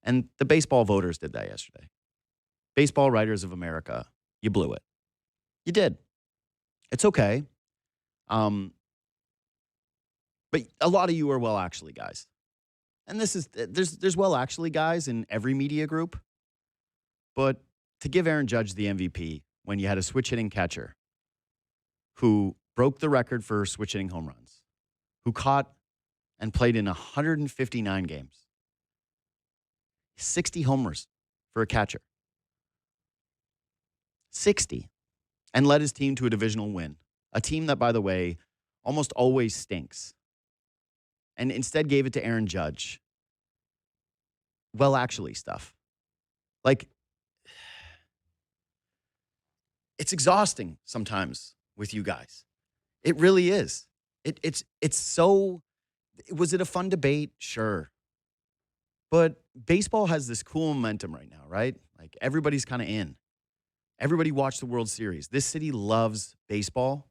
And the baseball voters did that yesterday. Baseball writers of America, you blew it. You did. It's okay. But a lot of you are well actually guys. And this is, there's well actually guys in every media group. But to give Aaron Judge the MVP when you had a switch hitting catcher who broke the record for switch hitting home runs, who caught and played in 159 games, 60 homers for a catcher, 60, and led his team to a divisional win. A team that, by the way, almost always stinks. And instead gave it to Aaron Judge. Well, actually stuff. Like, it's exhausting sometimes with you guys. It really is. It's so, was it a fun debate? Sure. But baseball has this cool momentum right now, right? Like everybody's kind of in. Everybody watched the World Series. This city loves baseball,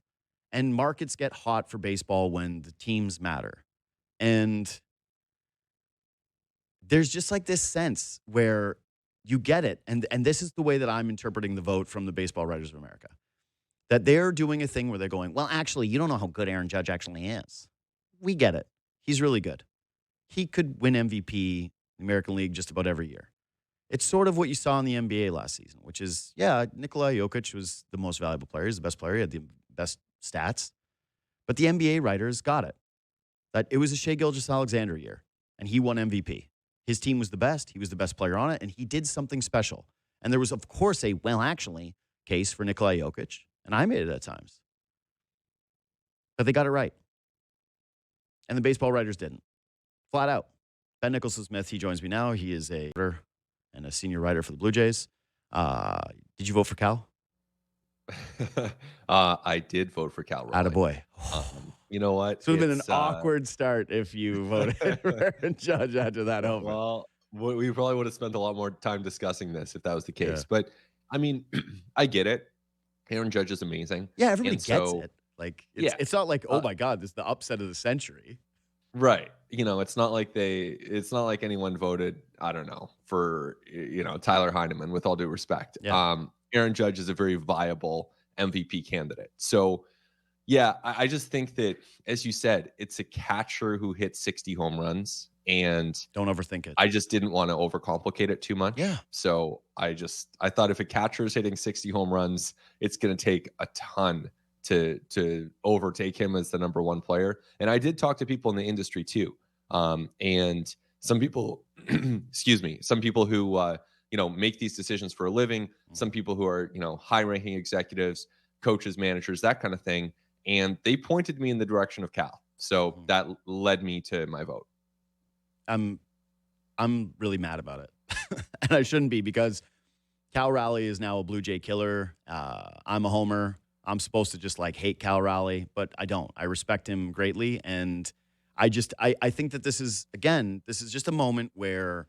and markets get hot for baseball when the teams matter. And there's just like this sense where you get it. And this is the way that I'm interpreting the vote from the Baseball Writers of America. That they're doing a thing where they're going, well, actually, you don't know how good Aaron Judge actually is. We get it. He's really good. He could win MVP, the American League, just about every year. It's sort of what you saw in the NBA last season, which is, yeah, Nikola Jokic was the most valuable player. He's the best player. He had the best stats. But the NBA writers got it. That it was a Shai Gilgeous-Alexander year, and he won MVP. His team was the best. He was the best player on it, and he did something special. And there was, of course, a, well, actually, case for Nikola Jokic, and I made it at times. But they got it right. And the baseball writers didn't. Flat out. Ben Nicholson-Smith, he joins me now. He is a writer and a senior writer for the Blue Jays. Did you vote for Cal? I did vote for Cal. Attaboy. You know what? So it would have been an awkward start if you voted for Aaron Judge after that over. Well, we probably would have spent a lot more time discussing this if that was the case. Yeah. But, I mean, I get it. Aaron Judge is amazing. Yeah, everybody gets it. Like, it's not like, oh, my God, this is the upset of the century. Right. You know, it's not like anyone voted, I don't know, for, Tyler Heineman, with all due respect. Yeah. Aaron Judge is a very viable MVP candidate. So, yeah, I just think that, as you said, it's a catcher who hit 60 home runs, and don't overthink it. I just didn't want to overcomplicate it too much. Yeah. So I thought if a catcher is hitting 60 home runs, it's going to take a ton to overtake him as the number one player. And I did talk to people in the industry too. And some people, some people who, make these decisions for a living, some people who are, high ranking executives, coaches, managers, that kind of thing. And they pointed me in the direction of Cal. So that led me to my vote. I'm really mad about it. And I shouldn't be, because Cal Raleigh is now a Blue Jay killer. I'm a homer. I'm supposed to just like hate Cal Raleigh, but I don't. I respect him greatly. And I think that this is just a moment where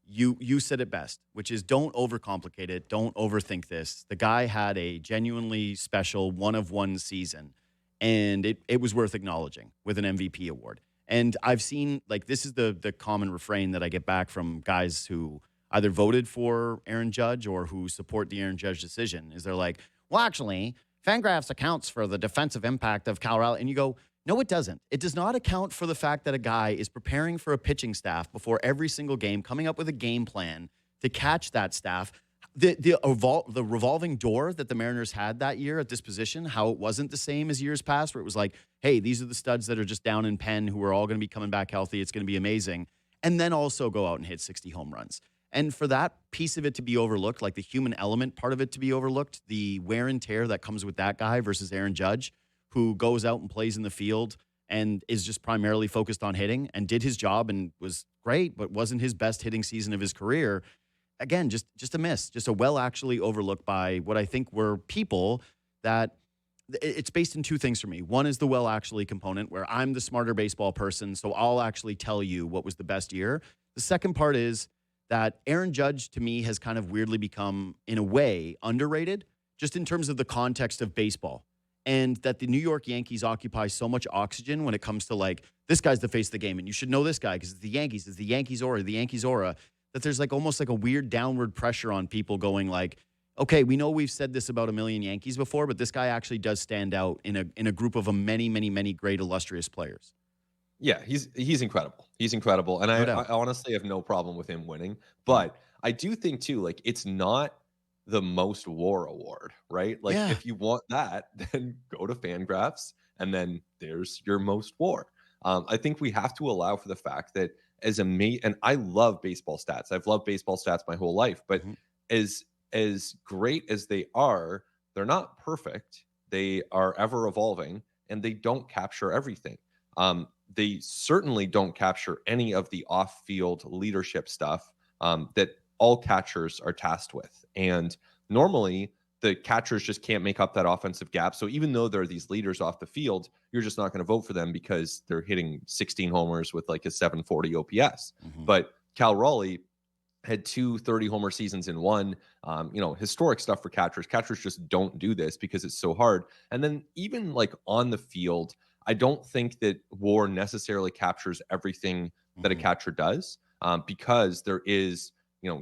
you said it best, which is don't overcomplicate it. Don't overthink this. The guy had a genuinely special one-of-one season, and it was worth acknowledging with an MVP award. And I've seen, like, this is the common refrain that I get back from guys who either voted for Aaron Judge or who support the Aaron Judge decision, is they're like, well, actually, Fangraphs accounts for the defensive impact of Cal Raleigh. And you go, no, it doesn't. It does not account for the fact that a guy is preparing for a pitching staff before every single game, coming up with a game plan to catch that staff. The revolving door that the Mariners had that year at this position, how it wasn't the same as years past, where it was like, hey, these are the studs that are just down in pen who are all going to be coming back healthy. It's going to be amazing. And then also go out and hit 60 home runs. And for that piece of it to be overlooked, like the human element part of it to be overlooked, the wear and tear that comes with that guy versus Aaron Judge, who goes out and plays in the field and is just primarily focused on hitting and did his job and was great, but wasn't his best hitting season of his career. Again, just a miss, just a well actually overlooked by what I think were people that it's based in two things for me. One is the well actually component, where I'm the smarter baseball person, so I'll actually tell you what was the best year. The second part is that Aaron Judge, to me, has kind of weirdly become, in a way, underrated, just in terms of the context of baseball. And that the New York Yankees occupy so much oxygen when it comes to, like, this guy's the face of the game, and you should know this guy because it's the Yankees aura, that there's like almost like a weird downward pressure on people going like, okay, we know we've said this about a million Yankees before, but this guy actually does stand out in a group of many great illustrious players. Yeah, he's incredible. He's incredible. And I honestly have no problem with him winning. But I do think too, like, it's not the most WAR award, right? Like, if you want that, then go to Fangraphs and then there's your most WAR. I think we have to allow for the fact that and I love baseball stats. I've loved baseball stats my whole life, but as great as they are, they're not perfect. They are ever evolving and they don't capture everything. They certainly don't capture any of the off-field leadership stuff that all catchers are tasked with. And normally the catchers just can't make up that offensive gap. So even though there are these leaders off the field, you're just not going to vote for them because they're hitting 16 homers with like a 740 OPS. But Cal Raleigh had 2 30-homer seasons in one. Historic stuff for catchers. Catchers just don't do this because it's so hard. And then even like on the field, I don't think that WAR necessarily captures everything that a catcher does because there is,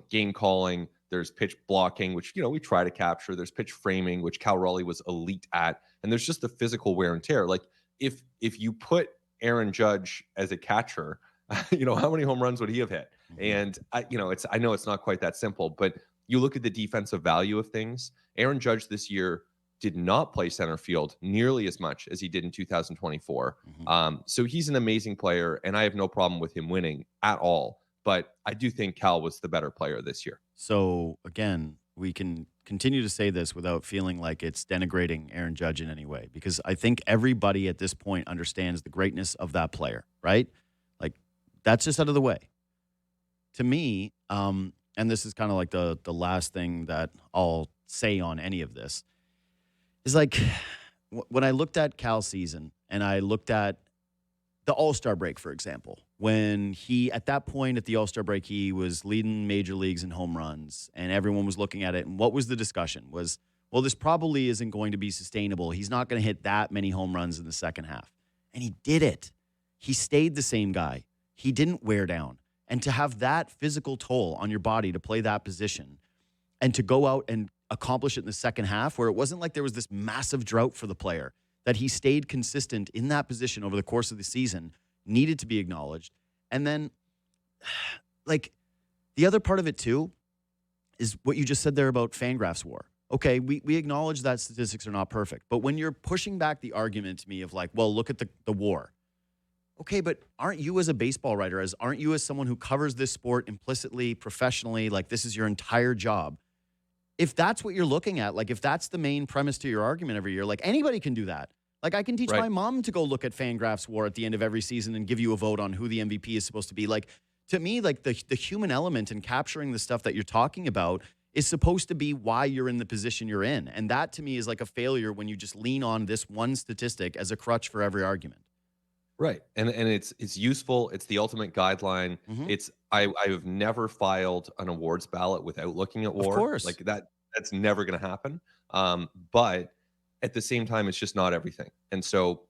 game calling, there's pitch blocking, which, we try to capture. There's pitch framing, which Cal Raleigh was elite at. And there's just the physical wear and tear. Like if you put Aaron Judge as a catcher, how many home runs would he have hit? And I know it's not quite that simple, but you look at the defensive value of things. Aaron Judge this year did not play center field nearly as much as he did in 2024. So he's an amazing player, and I have no problem with him winning at all. But I do think Cal was the better player this year. So, again, we can continue to say this without feeling like it's denigrating Aaron Judge in any way, because I think everybody at this point understands the greatness of that player, right? Like, that's just out of the way. To me, and this is kind of like the last thing that I'll say on any of this, is like when I looked at Cal's season and I looked at the All-Star break, for example, when he, at that point at the All-Star break, he was leading major leagues in home runs and everyone was looking at it. And what was the discussion was, well, this probably isn't going to be sustainable. He's not going to hit that many home runs in the second half. And he did it. He stayed the same guy. He didn't wear down. And to have that physical toll on your body to play that position and to go out and accomplish it in the second half, where it wasn't like there was this massive drought for the player, that he stayed consistent in that position over the course of the season, needed to be acknowledged. And then, like, the other part of it, too, is what you just said there about Fangraphs WAR. Okay, we acknowledge that statistics are not perfect. But when you're pushing back the argument to me of, like, well, look at the WAR. Okay, but aren't you as a baseball writer, aren't you as someone who covers this sport implicitly, professionally, like this is your entire job? If that's what you're looking at, like if that's the main premise to your argument every year, like anybody can do that. Like I can teach my mom to go look at Fangraphs WAR at the end of every season and give you a vote on who the MVP is supposed to be. Like to me, like the human element in capturing the stuff that you're talking about is supposed to be why you're in the position you're in. And that to me is like a failure when you just lean on this one statistic as a crutch for every argument. Right. And it's useful. It's the ultimate guideline. It's I have never filed an awards ballot without looking at WAR. Of course. Like that's never going to happen. But at the same time, it's just not everything. And so,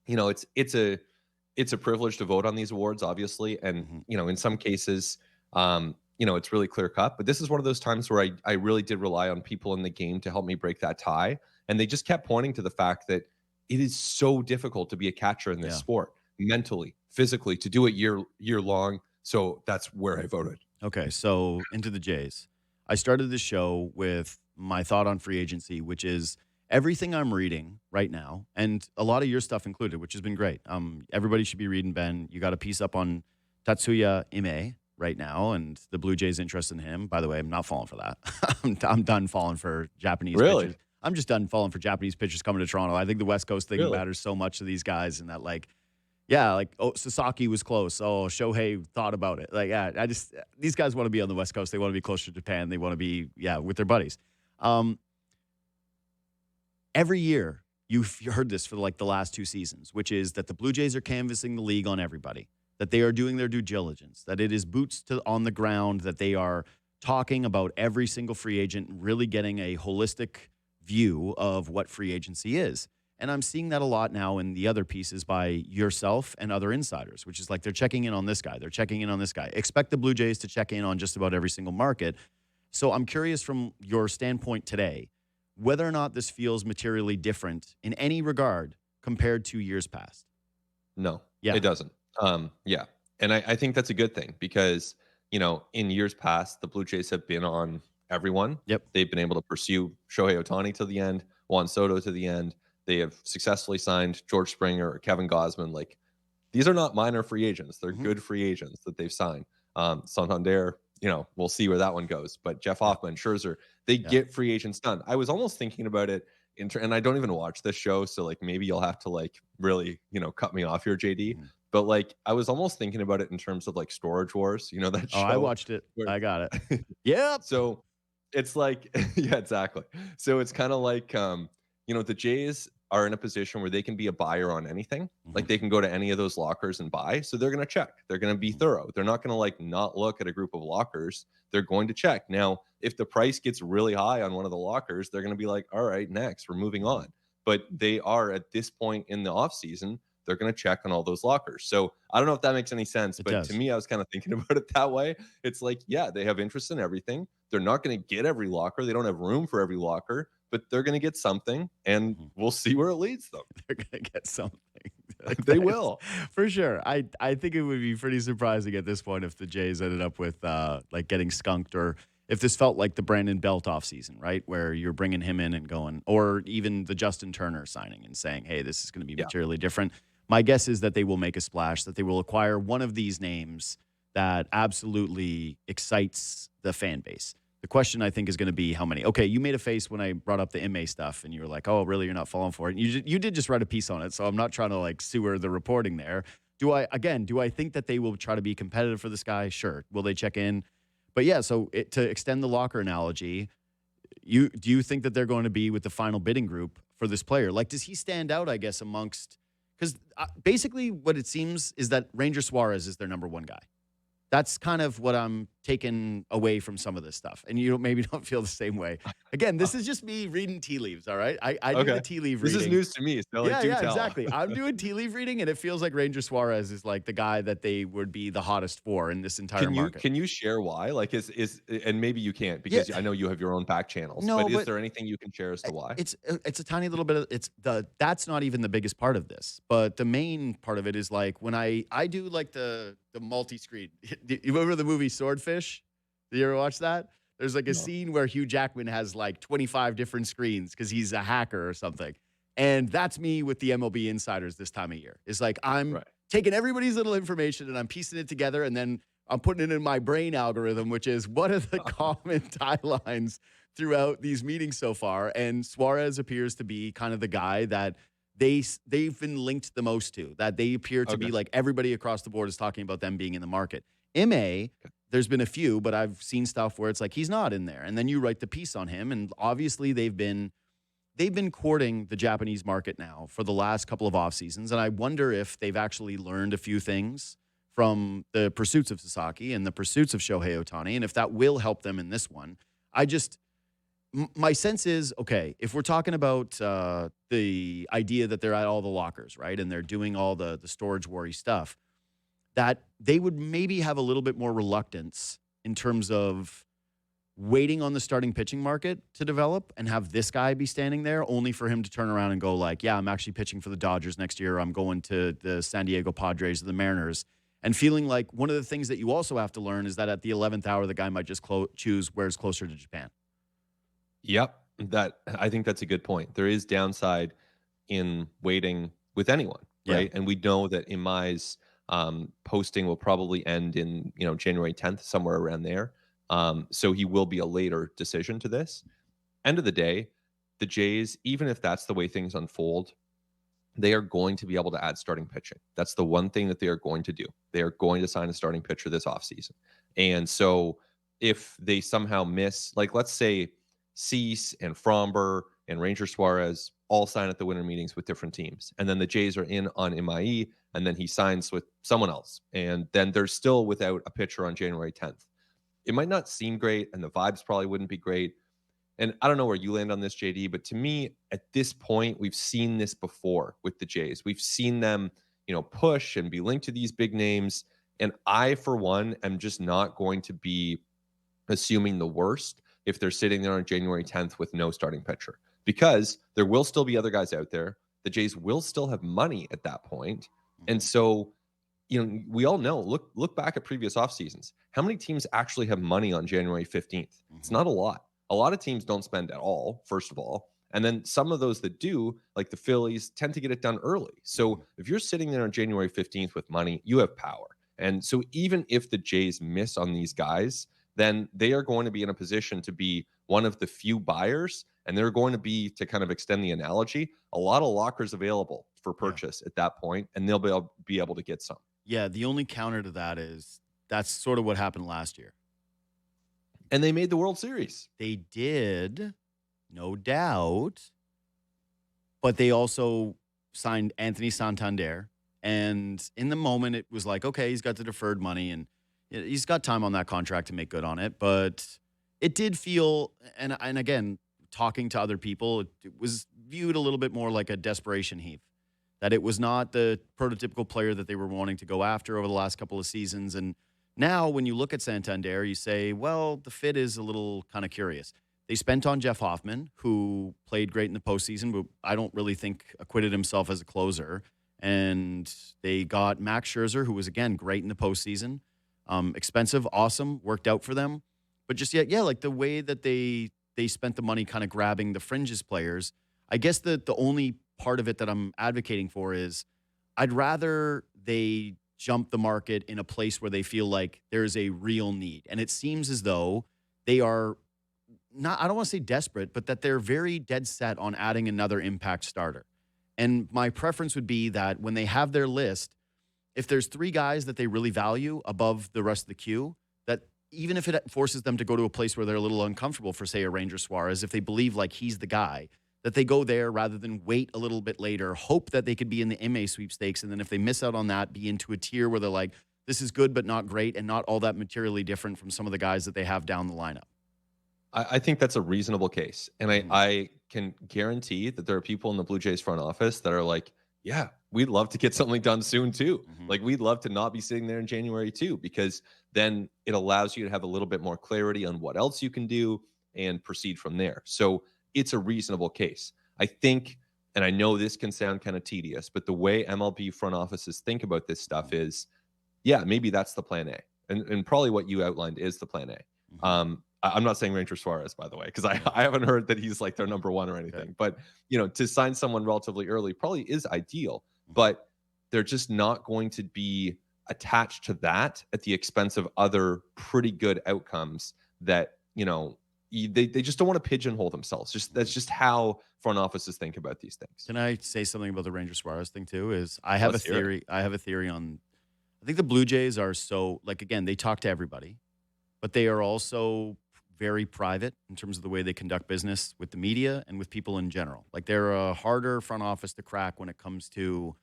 it's a privilege to vote on these awards, obviously. And, in some cases, it's really clear cut. But this is one of those times where I really did rely on people in the game to help me break that tie. And they just kept pointing to the fact that it is so difficult to be a catcher in this sport, mentally, physically, to do it year long. So that's where I voted. Okay, so into the Jays. I started the show with my thought on free agency, which is everything I'm reading right now, and a lot of your stuff included, which has been great. Everybody should be reading, Ben. You got a piece up on Tatsuya Ime right now, and the Blue Jays' interest in him. By the way, I'm not falling for that. I'm done falling for Japanese pitchers. I'm just done falling for Japanese pitchers coming to Toronto. I think the West Coast thing matters so much to these guys, and that Sasaki was close. Oh, Shohei thought about it. These guys want to be on the West Coast. They want to be closer to Japan. They want to be, with their buddies. Every year, you've heard this for the last 2 seasons, which is that the Blue Jays are canvassing the league on everybody, that they are doing their due diligence, that it is boots on the ground, that they are talking about every single free agent, really getting a holistic view of what free agency is. And I'm seeing that a lot now in the other pieces by yourself and other insiders, which is they're checking in on this guy. They're checking in on this guy. Expect the Blue Jays to check in on just about every single market. So I'm curious from your standpoint today, whether or not this feels materially different in any regard compared to years past. No, it doesn't. Yeah. And I think that's a good thing because, in years past, the Blue Jays have been on everyone. Yep. They've been able to pursue Shohei Ohtani to the end, Juan Soto to the end. They have successfully signed George Springer or Kevin Gausman. These are not minor free agents. They're good free agents that they've signed. Santander, we'll see where that one goes. But Jeff Hoffman, Scherzer, they get free agents done. I was almost thinking about it, and I don't even watch this show, so maybe you'll have to really, cut me off here, JD. Mm-hmm. But I was almost thinking about it in terms of Storage Wars, that show. Oh, I watched it. I got it. Yep. So it's yeah, exactly. So it's kind of the Jays are in a position where they can be a buyer on anything. Mm-hmm. They can go to any of those lockers and buy. So they're going to check. They're going to be thorough. They're not going to not look at a group of lockers. They're going to check. Now, if the price gets really high on one of the lockers, they're going to be all right, next, we're moving on. But they are at this point in the offseason, they're going to check on all those lockers. So I don't know if that makes any sense, but to me, I was kind of thinking about it that way. It's they have interest in everything. They're not going to get every locker. They don't have room for every locker, but they're going to get something, and we'll see where it leads them. They're going to get something. They will. For sure. I think it would be pretty surprising at this point if the Jays ended up with getting skunked, or if this felt like the Brandon Belt offseason, right, where you're bringing him in and going, or even the Justin Turner signing and saying, hey, this is going to be materially different. My guess is that they will make a splash, that they will acquire one of these names that absolutely excites the fan base. The question, I think, is going to be how many. Okay, you made a face when I brought up the MA stuff, and you were like, oh, really, you're not falling for it? And you did just write a piece on it, so I'm not trying to, sewer the reporting there. Do I think that they will try to be competitive for this guy? Sure. Will they check in? But, yeah, so to extend the locker analogy, do you think that they're going to be with the final bidding group for this player? Does he stand out, I guess, amongst – because basically what it seems is that Ranger Suarez is their number one guy. That's kind of what I'm taking away from some of this stuff. And you maybe don't feel the same way. Again, this is just me reading tea leaves, all right? I do the tea leaf reading. This is news to me. So exactly. I'm doing tea leaf reading, and it feels like Ranger Suarez is the guy that they would be the hottest for in this entire market. Can you share why? And maybe you can't because I know you have your own back channels. No, but is there anything you can share as to why? It's a tiny little bit of that's not even the biggest part of this. But the main part of it is when I do the multi-screen. You remember the movie Swordfish? Did you ever watch that? There's a scene where Hugh Jackman has 25 different screens because he's a hacker or something. And that's me with the MLB insiders this time of year. It's I'm taking everybody's little information and I'm piecing it together, and then I'm putting it in my brain algorithm, which is what are the common tie lines throughout these meetings so far. And Suarez appears to be kind of the guy that they've been linked the most to, that they appear to be everybody across the board is talking about them being in the market. There's been a few, but I've seen stuff where it's he's not in there. And then you write the piece on him, and obviously they've been courting the Japanese market now for the last couple of off seasons. And I wonder if they've actually learned a few things from the pursuits of Sasaki and the pursuits of Shohei Ohtani, and if that will help them in this one. My sense is, okay, if we're talking about the idea that they're at all the lockers, right, and they're doing all the storage worry stuff, that they would maybe have a little bit more reluctance in terms of waiting on the starting pitching market to develop and have this guy be standing there only for him to turn around and go yeah, I'm actually pitching for the Dodgers next year. I'm going to the San Diego Padres or the Mariners. And feeling like one of the things that you also have to learn is that at the 11th hour, the guy might just choose where's closer to Japan. Yep. I think that's a good point. There is downside in waiting with anyone, right? And we know that Imai's posting will probably end in, January 10th, somewhere around there. So he will be a later decision to this. End of the day, the Jays, even if that's the way things unfold, they are going to be able to add starting pitching. That's the one thing that they are going to do. They are going to sign a starting pitcher this offseason. And so if they somehow miss, like let's say Cease and Fromber and Ranger Suarez all sign at the winter meetings with different teams, and then the Jays are in on Imai, and then he signs with someone else, and then they're still without a pitcher on January 10th. It might not seem great, and the vibes probably wouldn't be great. And I don't know where you land on this, JD, but to me, at this point, we've seen this before with the Jays. We've seen them, push and be linked to these big names. And I, for one, am just not going to be assuming the worst if they're sitting there on January 10th with no starting pitcher, because there will still be other guys out there. The Jays will still have money at that point. And so, we all know, look back at previous off seasons. How many teams actually have money on January 15th? It's not a lot. A lot of teams don't spend at all, first of all. And then some of those that do, like the Phillies, tend to get it done early. So if you're sitting there on January 15th with money, you have power. And so even if the Jays miss on these guys, then they are going to be in a position to be one of the few buyers. And they're going to be, to kind of extend the analogy, a lot of lockers available for purchase at that point, and they'll be able to get some. Yeah, the only counter to that is that's sort of what happened last year. And they made the World Series. They did, no doubt. But they also signed Anthony Santander. And in the moment, it was like, okay, he's got the deferred money, and he's got time on that contract to make good on it. But it did feel, and again, talking to other people, it was viewed a little bit more like a desperation heave. That it was not the prototypical player that they were wanting to go after over the last couple of seasons. And now when you look at Santander, you say, well, the fit is a little kind of curious. They spent on Jeff Hoffman, who played great in the postseason, but I don't really think acquitted himself as a closer. And they got Max Scherzer, who was, again, great in the postseason. Expensive, awesome, worked out for them. But just yet, like the way that they spent the money kind of grabbing the fringes players, I guess the only part of it that I'm advocating for is I'd rather they jump the market in a place where they feel like there's a real need. And it seems as though they are not, I don't want to say desperate, but that they're very dead set on adding another impact starter. And my preference would be that when they have their list, if there's 3 guys that they really value above the rest of the queue, that even if it forces them to go to a place where they're a little uncomfortable for, say, a Ranger Suarez, if they believe like he's the guy, that they go there rather than wait a little bit later, hope that they could be in the MA sweepstakes, and then if they miss out on that, be into a tier where they're like, this is good but not great and not all that materially different from some of the guys that they have down the lineup. I think that's a reasonable case. And I can guarantee that there are people in the Blue Jays front office that are like, yeah, we'd love to get something done soon too. Like we'd love to not be sitting there in January too, because then it allows you to have a little bit more clarity on what else you can do and proceed from there. So it's a reasonable case. I think, and I know this can sound kind of tedious, but the way MLB front offices think about this stuff is, yeah, maybe that's the plan A. And probably what you outlined is the plan A. I'm not saying Ranger Suarez, by the way, because I haven't heard that he's like their number one or anything. Okay. But, to sign someone relatively early probably is ideal, but they're just not going to be attached to that at the expense of other pretty good outcomes that, they just don't want to pigeonhole themselves. That's just how front offices think about these things. Can I say something about the Ranger Suarez thing too? I have a theory on, I think the Blue Jays are so, like, again, they talk to everybody, but they are also very private in terms of the way they conduct business with the media and with people in general. Like they're a harder front office to crack when it comes to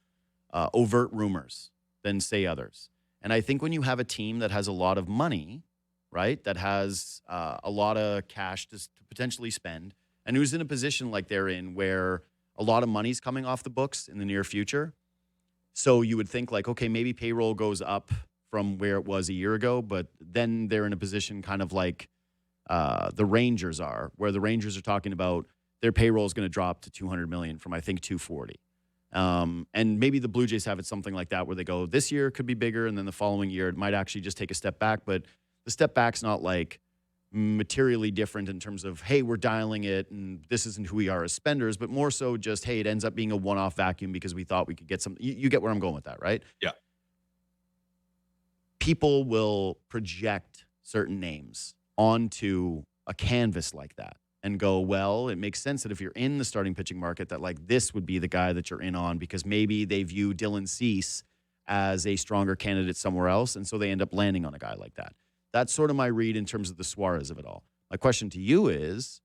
overt rumors than, say, others. And I think when you have a team that has a lot of money, right, that has a lot of cash to potentially spend, and who's in a position like they're in where a lot of money's coming off the books in the near future. So you would think like, okay, maybe payroll goes up from where it was a year ago, but then they're in a position kind of like the Rangers are, where the Rangers are talking about their payroll is going to drop to $200 million from, I think, $240. And maybe the Blue Jays have it something like that where they go, this year could be bigger, and then the following year it might actually just take a step back. But the step back's not like materially different in terms of, hey, we're dialing it and this isn't who we are as spenders, but more so just, hey, it ends up being a one-off vacuum because we thought we could get some. You get where I'm going with that, right? Yeah. People will project certain names onto a canvas like that and go, well, it makes sense that if you're in the starting pitching market that like this would be the guy that you're in on because maybe they view Dylan Cease as a stronger candidate somewhere else, and so they end up landing on a guy like that. That's sort of my read in terms of the Suarez of it all. My question to you is,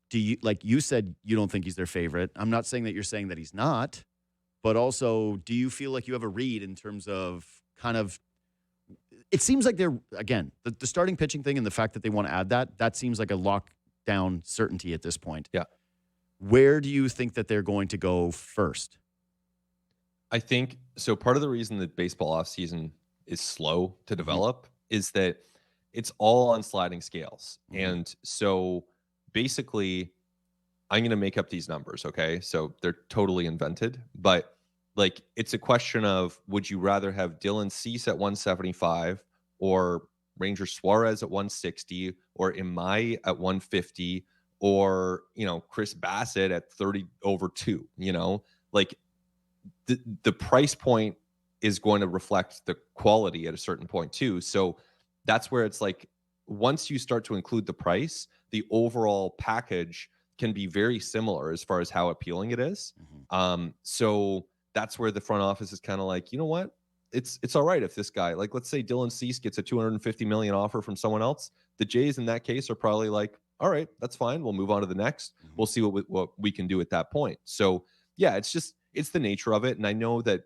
do you, like you said, you don't think he's their favorite. I'm not saying that you're saying that he's not, but also, do you feel like you have a read in terms of kind of, it seems like they're, again, the starting pitching thing and the fact that they want to add that seems like a lockdown certainty at this point. Yeah. Where do you think that they're going to go first? I think, so part of the reason that baseball offseason is slow to develop is that it's all on sliding scales. And so basically, I'm going to make up these numbers, okay? So they're totally invented, but like it's a question of, would you rather have Dylan Cease at 175 or Ranger Suarez at 160 or Imai at 150 or, you know, Chris Bassett at 30/2, you know? Like the price point is going to reflect the quality at a certain point too. So that's where it's like, once you start to include the price, the overall package can be very similar as far as how appealing it is. So that's where the front office is kind of like, you know what? It's all right if this guy, like, let's say Dylan Cease gets a $250 million offer from someone else. The Jays in that case are probably like, all right, that's fine. We'll move on to the next. We'll see what we can do at that point. So yeah, it's the nature of it. And I know that,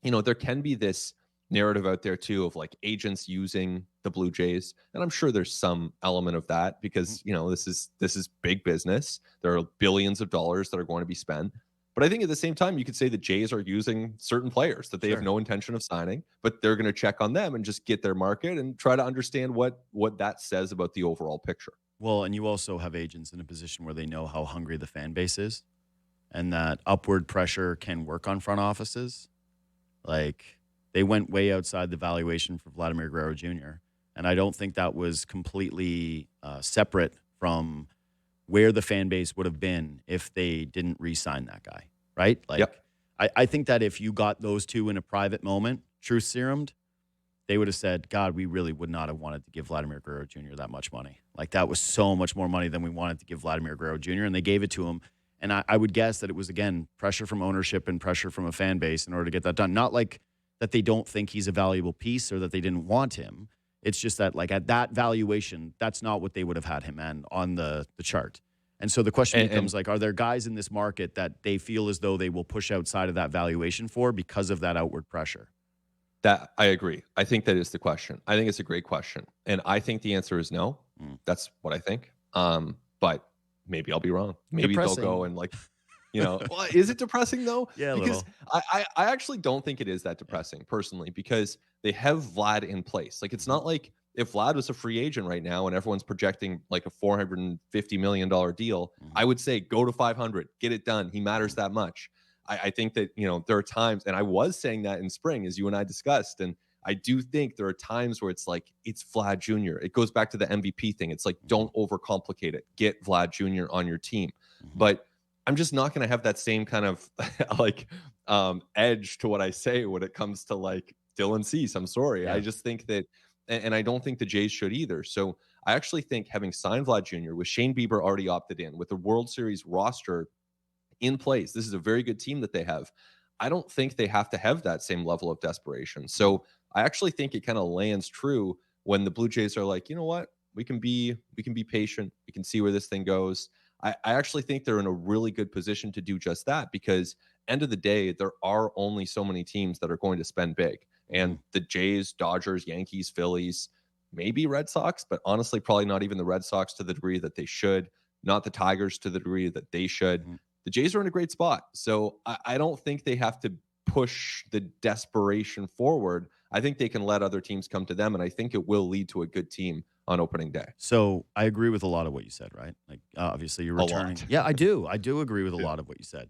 you know, there can be this narrative out there too of like agents using the Blue Jays, and I'm sure there's some element of that because, you know, this is big business. There are billions of dollars that are going to be spent. But I think at the same time, you could say the Jays are using certain players that they have no intention of signing, but they're going to check on them and just get their market and try to understand what that says about the overall picture. Well, and you also have agents in a position where they know how hungry the fan base is and that upward pressure can work on front offices. Like, they went way outside the valuation for Vladimir Guerrero Jr., and I don't think that was completely separate from where the fan base would have been if they didn't re-sign that guy, right? Like, I think that if you got those two in a private moment, truth serumed, they would have said, God, we really would not have wanted to give Vladimir Guerrero Jr. that much money. Like, that was so much more money than we wanted to give Vladimir Guerrero Jr., and they gave it to him. And I would guess that it was, again, pressure from ownership and pressure from a fan base in order to get that done. Not like that they don't think he's a valuable piece or that they didn't want him. It's just that, like, at that valuation, that's not what they would have had him on the chart. And so the question becomes, like, are there guys in this market that they feel as though they will push outside of that valuation for because of that outward pressure? That I agree. I think that is the question. I think it's a great question. And I think the answer is no. That's what I think. But maybe I'll be wrong. Maybe they'll go and, like, you know, well, is it depressing though? Yeah, because I actually don't think it is that depressing personally, because they have Vlad in place. Like, it's not like if Vlad was a free agent right now and everyone's projecting like a $450 million deal, I would say go to 500, get it done. He matters that much. I think that, you know, there are times, and I was saying that in spring, as you and I discussed, and I do think there are times where it's like, it's Vlad Jr. It goes back to the MVP thing. It's like, don't overcomplicate it. Get Vlad Jr. on your team. But I'm just not going to have that same kind of like edge to what I say when it comes to like Dylan Cease. I'm sorry. I just think that, and I don't think the Jays should either. So I actually think having signed Vlad Jr. with Shane Bieber already opted in, with the World Series roster in place, this is a very good team that they have. I don't think they have to have that same level of desperation. So I actually think it kind of lands true when the Blue Jays are like, you know what, we can be patient. We can see where this thing goes. I actually think they're in a really good position to do just that, because end of the day, there are only so many teams that are going to spend big. And the Jays, Dodgers, Yankees, Phillies, maybe Red Sox, but honestly, probably not even the Red Sox to the degree that they should, not the Tigers to the degree that they should. The Jays are in a great spot. So I don't think they have to push the desperation forward. I think they can let other teams come to them, and I think it will lead to a good team on opening day. So I agree with a lot of what you said, right? Like, obviously you're returning. Yeah, I do. I do agree with a lot of what you said.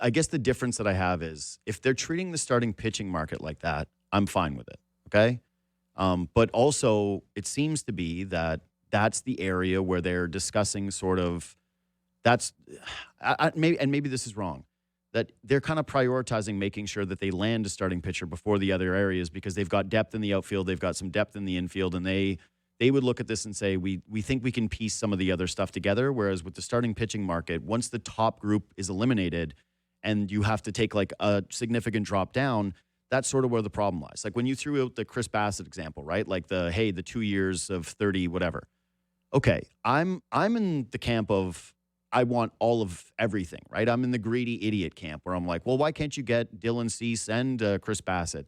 I guess the difference that I have is if they're treating the starting pitching market like that, I'm fine with it. Okay. But also it seems to be that that's the area where they're discussing sort of maybe this is wrong, that they're kind of prioritizing making sure that they land a starting pitcher before the other areas because they've got depth in the outfield, they've got some depth in the infield, and they would look at this and say, we think we can piece some of the other stuff together. Whereas with the starting pitching market, once the top group is eliminated and you have to take like a significant drop down, that's sort of where the problem lies. Like when you threw out the Chris Bassett example, right? Like the 2 years of 30, whatever. Okay, I'm in the camp of I want all of everything, right? I'm in the greedy idiot camp where I'm like, well, why can't you get Dylan Cease and Chris Bassett?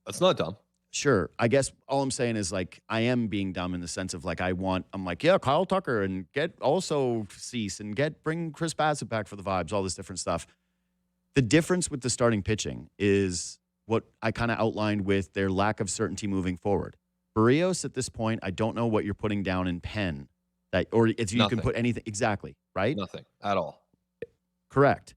That's not dumb. Sure. I guess all I'm saying is like I am being dumb in the sense of like I'm like, yeah, Kyle Tucker and get also Cease and bring Chris Bassett back for the vibes, all this different stuff. The difference with the starting pitching is what I kind of outlined with their lack of certainty moving forward. Barrios at this point, I don't know what you're putting down in pen. Or if you Nothing. can put anything, exactly, right? Nothing at all. Correct.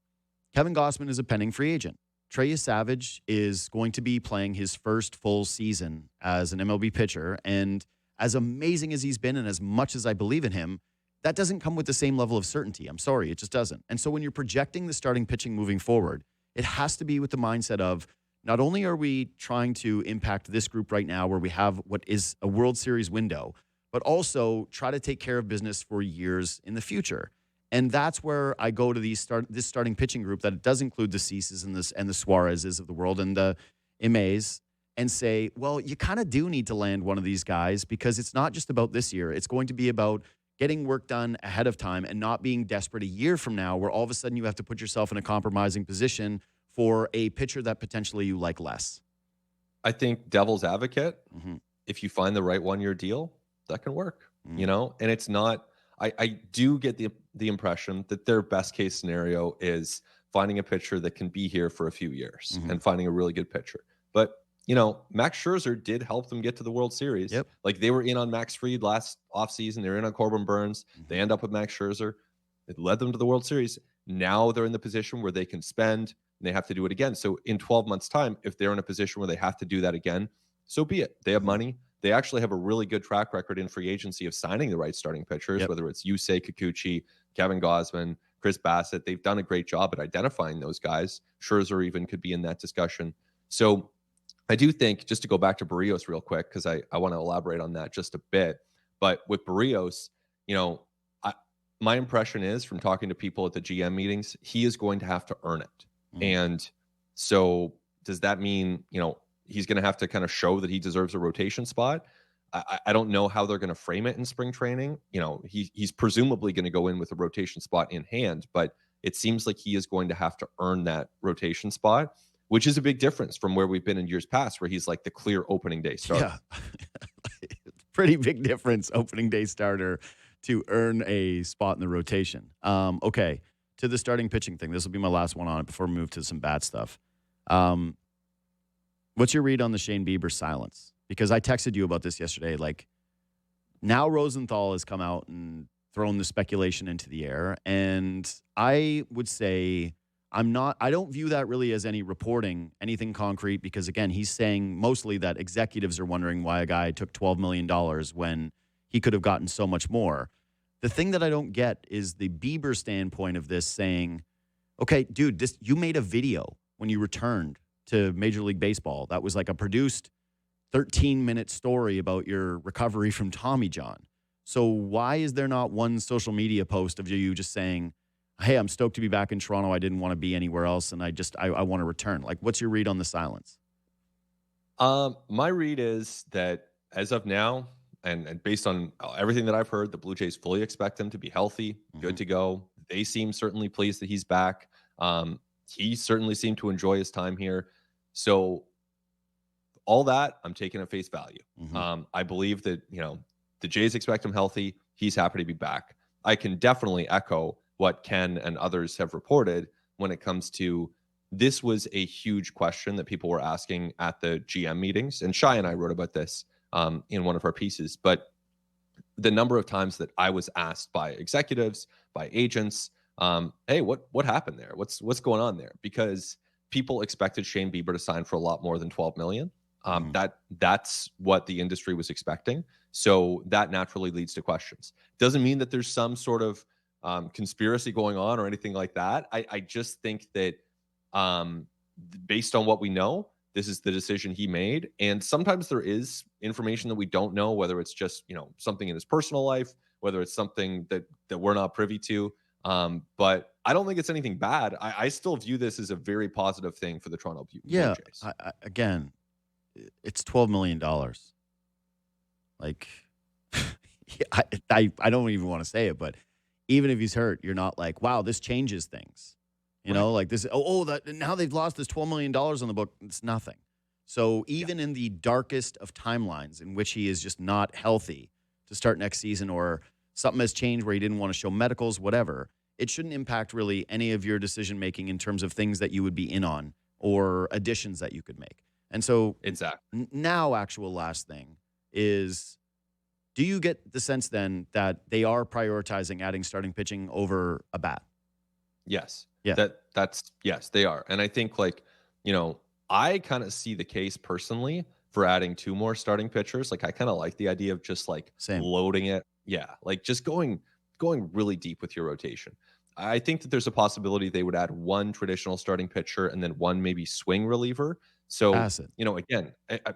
Kevin Gausman is a pending free agent. Trey Savage is going to be playing his first full season as an MLB pitcher. And as amazing as he's been and as much as I believe in him, that doesn't come with the same level of certainty. I'm sorry, it just doesn't. And so when you're projecting the starting pitching moving forward, it has to be with the mindset of not only are we trying to impact this group right now where we have what is a World Series window, but also try to take care of business for years in the future. And that's where I go to this starting pitching group that it does include the Ceases and the Suarezes of the world and the Imays and say, well, you kind of do need to land one of these guys because it's not just about this year. It's going to be about getting work done ahead of time and not being desperate a year from now where all of a sudden you have to put yourself in a compromising position for a pitcher that potentially you like less. I think devil's advocate, Mm-hmm. if you find the right 1-year deal, that can work, you know? And it's not, I do get the impression that their best case scenario is finding a pitcher that can be here for a few years and finding a really good pitcher. But, you know, Max Scherzer did help them get to the World Series. Yep. Like they were in on Max Fried last offseason. They were in on Corbin Burns. They end up with Max Scherzer. It led them to the World Series. Now they're in the position where they can spend and they have to do it again. So in 12 months' time, if they're in a position where they have to do that again, so be it. They have money. They actually have a really good track record in free agency of signing the right starting pitchers, whether it's Yusei Kikuchi, Kevin Gausman, Chris Bassett. They've done a great job at identifying those guys. Scherzer even could be in that discussion. So I do think, just to go back to Barrios real quick, because I want to elaborate on that just a bit. But with Barrios, you know, my impression is from talking to people at the GM meetings, he is going to have to earn it. And so does that mean, you know, he's going to have to kind of show that he deserves a rotation spot? I don't know how they're going to frame it in spring training. You know, he's presumably going to go in with a rotation spot in hand, but it seems like he is going to have to earn that rotation spot, which is a big difference from where we've been in years past, where he's like the clear opening day starter. Yeah. Pretty big difference, opening day starter to earn a spot in the rotation. Okay, to the starting pitching thing. This will be my last one on it before we move to some bad stuff. What's your read on the Shane Bieber silence? Because I texted you about this yesterday. Like, now Rosenthal has come out and thrown the speculation into the air. And I would say I don't view that really as any reporting, anything concrete, because, again, he's saying mostly that executives are wondering why a guy took $12 million when he could have gotten so much more. The thing that I don't get is the Bieber standpoint of this saying, okay, dude, you made a video when you returned to Major League Baseball. That was like a produced 13-minute story about your recovery from Tommy John. So why is there not one social media post of you just saying, hey, I'm stoked to be back in Toronto. I didn't want to be anywhere else, and I want to return. Like, what's your read on the silence? My read is that as of now, and based on everything that I've heard, the Blue Jays fully expect him to be healthy, good to go. They seem certainly pleased that he's back. He certainly seemed to enjoy his time here. So all that I'm taking at face value. I believe that, you know, the Jays expect him healthy. He's happy to be back. I can definitely echo what Ken and others have reported when it comes to this was a huge question that people were asking at the GM meetings. And Shai and I wrote about this in one of our pieces. But the number of times that I was asked by executives, by agents, hey, what happened there? What's going on there? Because people expected Shane Bieber to sign for a lot more than $12 million. That's what the industry was expecting. So that naturally leads to questions. Doesn't mean that there's some sort of conspiracy going on or anything like that. I just think that based on what we know, this is the decision he made. And sometimes there is information that we don't know, whether it's just, something in his personal life, whether it's something that we're not privy to. But I don't think it's anything bad. I still view this as a very positive thing for the Toronto Blue Jays. Again, it's $12 million. Like, I don't even want to say it, but even if he's hurt, you're not like, wow, this changes things. Like this, now they've lost this $12 million on the book. It's nothing. So even in the darkest of timelines in which he is just not healthy to start next season, or something has changed where he didn't want to show medicals, whatever, it shouldn't impact really any of your decision-making in terms of things that you would be in on or additions that you could make. And so exactly. Now, actual last thing is, do you get the sense then that they are prioritizing adding starting pitching over a bat? Yes. Yeah. Yes, they are. And I think I kind of see the case personally for adding 2 more starting pitchers. Like I kind of like the idea of just loading it. Yeah. Like just going really deep with your rotation. I think that there's a possibility they would add 1 traditional starting pitcher and then 1 maybe swing reliever. So, again,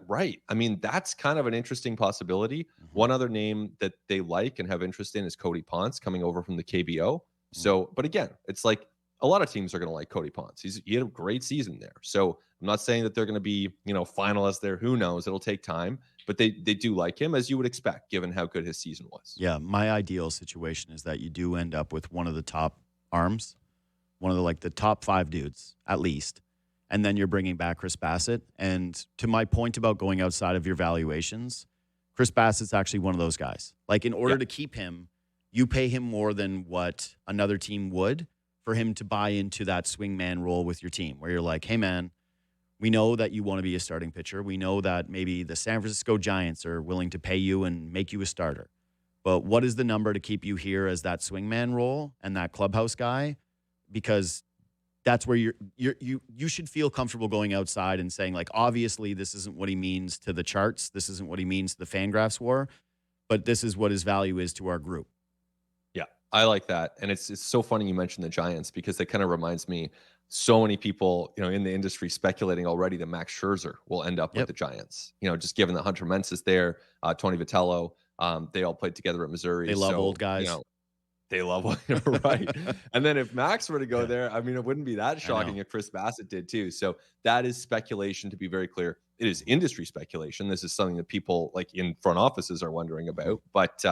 right. I mean, that's kind of an interesting possibility. Mm-hmm. One other name that they like and have interest in is Cody Ponce coming over from the KBO. Mm-hmm. So, but again, it's like a lot of teams are going to like Cody Ponce. He had a great season there. So I'm not saying that they're going to be, finalists there. Who knows? It'll take time, but they do like him, as you would expect, given how good his season was. Yeah. My ideal situation is that you do end up with one of the top arms, one of the top 5 dudes at least. And then you're bringing back Chris Bassett. And to my point about going outside of your valuations, Chris Bassett's actually one of those guys. Like, in order to keep him, you pay him more than what another team would for him to buy into that swingman role with your team, where you're like, hey, man, we know that you want to be a starting pitcher. We know that maybe the San Francisco Giants are willing to pay you and make you a starter. But what is the number to keep you here as that swingman role and that clubhouse guy? Because that's where you should feel comfortable going outside and saying, like, obviously this isn't what he means to the charts. This isn't what he means to the Fangraphs war, but this is what his value is to our group. Yeah, I like that. And it's so funny you mentioned the Giants, because that kind of reminds me, so many people, in the industry speculating already that Max Scherzer will end up with the Giants, just given that Hunter Mence is there, Tony Vitello, they all played together at Missouri. They love old guys. They love right. And then if Max were to go there, I mean, it wouldn't be that shocking if Chris Bassett did too. So that is speculation, to be very clear. It is industry speculation. This is something that people in front offices are wondering about, but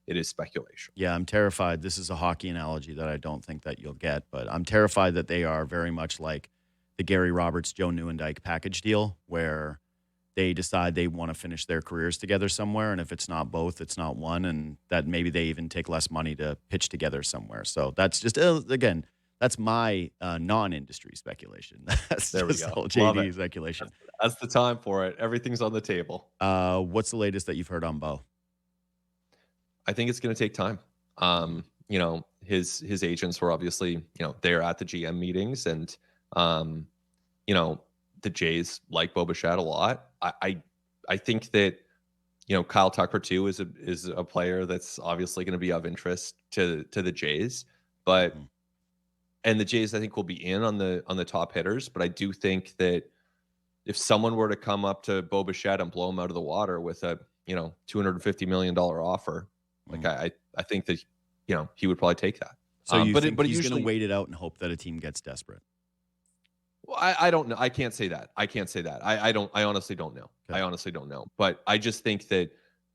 it is speculation. Yeah, I'm terrified. This is a hockey analogy that I don't think that you'll get, but I'm terrified that they are very much like the Gary Roberts, Joe Nieuwendyk package deal, where they decide they want to finish their careers together somewhere, and if it's not both, it's not one, and that maybe they even take less money to pitch together somewhere. So that's just, again, that's my non-industry speculation. That's there we just go. all JD speculation. That's the time for it. Everything's on the table. What's the latest that you've heard on Bo? I think it's going to take time. His agents were obviously, they're at the GM meetings, and, the Jays like Bo Bichette a lot. I think that, Kyle Tucker too is a player that's obviously going to be of interest to the Jays, but and the Jays I think will be in on the top hitters. But I do think that if someone were to come up to Bo Bichette and blow him out of the water with a $250 million offer, like I think that he would probably take that. So you think he's going to wait it out and hope that a team gets desperate? Well, I don't know. I can't say that. I honestly don't know. Okay. I honestly don't know. But I just think that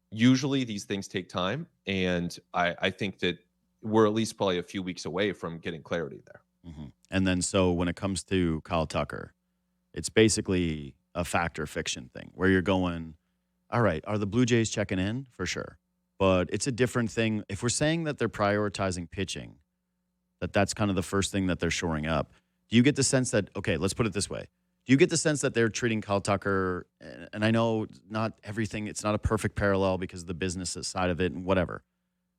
usually these things take time. And I think that we're at least probably a few weeks away from getting clarity there. Mm-hmm. And then so when it comes to Kyle Tucker, it's basically a fact or fiction thing where you're going, all right, are the Blue Jays checking in? For sure. But it's a different thing. If we're saying that they're prioritizing pitching, that's kind of the first thing that they're shoring up. Do you get the sense that, okay, let's put it this way. Do you get the sense that they're treating Kyle Tucker, and I know not everything, it's not a perfect parallel because of the business side of it and whatever,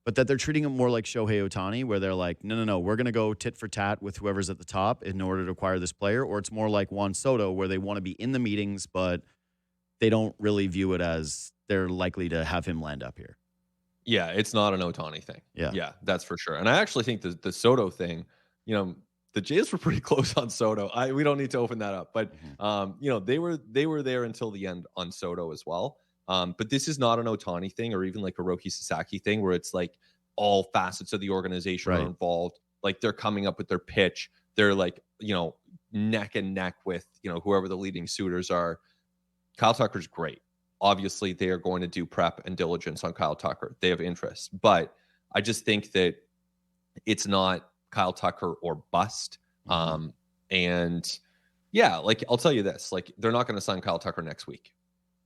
but that they're treating him more like Shohei Ohtani, where they're like, no, we're going to go tit for tat with whoever's at the top in order to acquire this player, or it's more like Juan Soto, where they want to be in the meetings, but they don't really view it as they're likely to have him land up here. Yeah, it's not an Ohtani thing. Yeah. Yeah, that's for sure. And I actually think the Soto thing, the Jays were pretty close on Soto. We don't need to open that up, but they were there until the end on Soto as well. But this is not an Ohtani thing or even like a Roki Sasaki thing where it's like all facets of the organization are involved. Like they're coming up with their pitch. They're like, neck and neck with, whoever the leading suitors are. Kyle Tucker's great. Obviously, they are going to do prep and diligence on Kyle Tucker. They have interest. But I just think that it's not Kyle Tucker or bust. And yeah, like I'll tell you this, like they're not going to sign Kyle Tucker next week.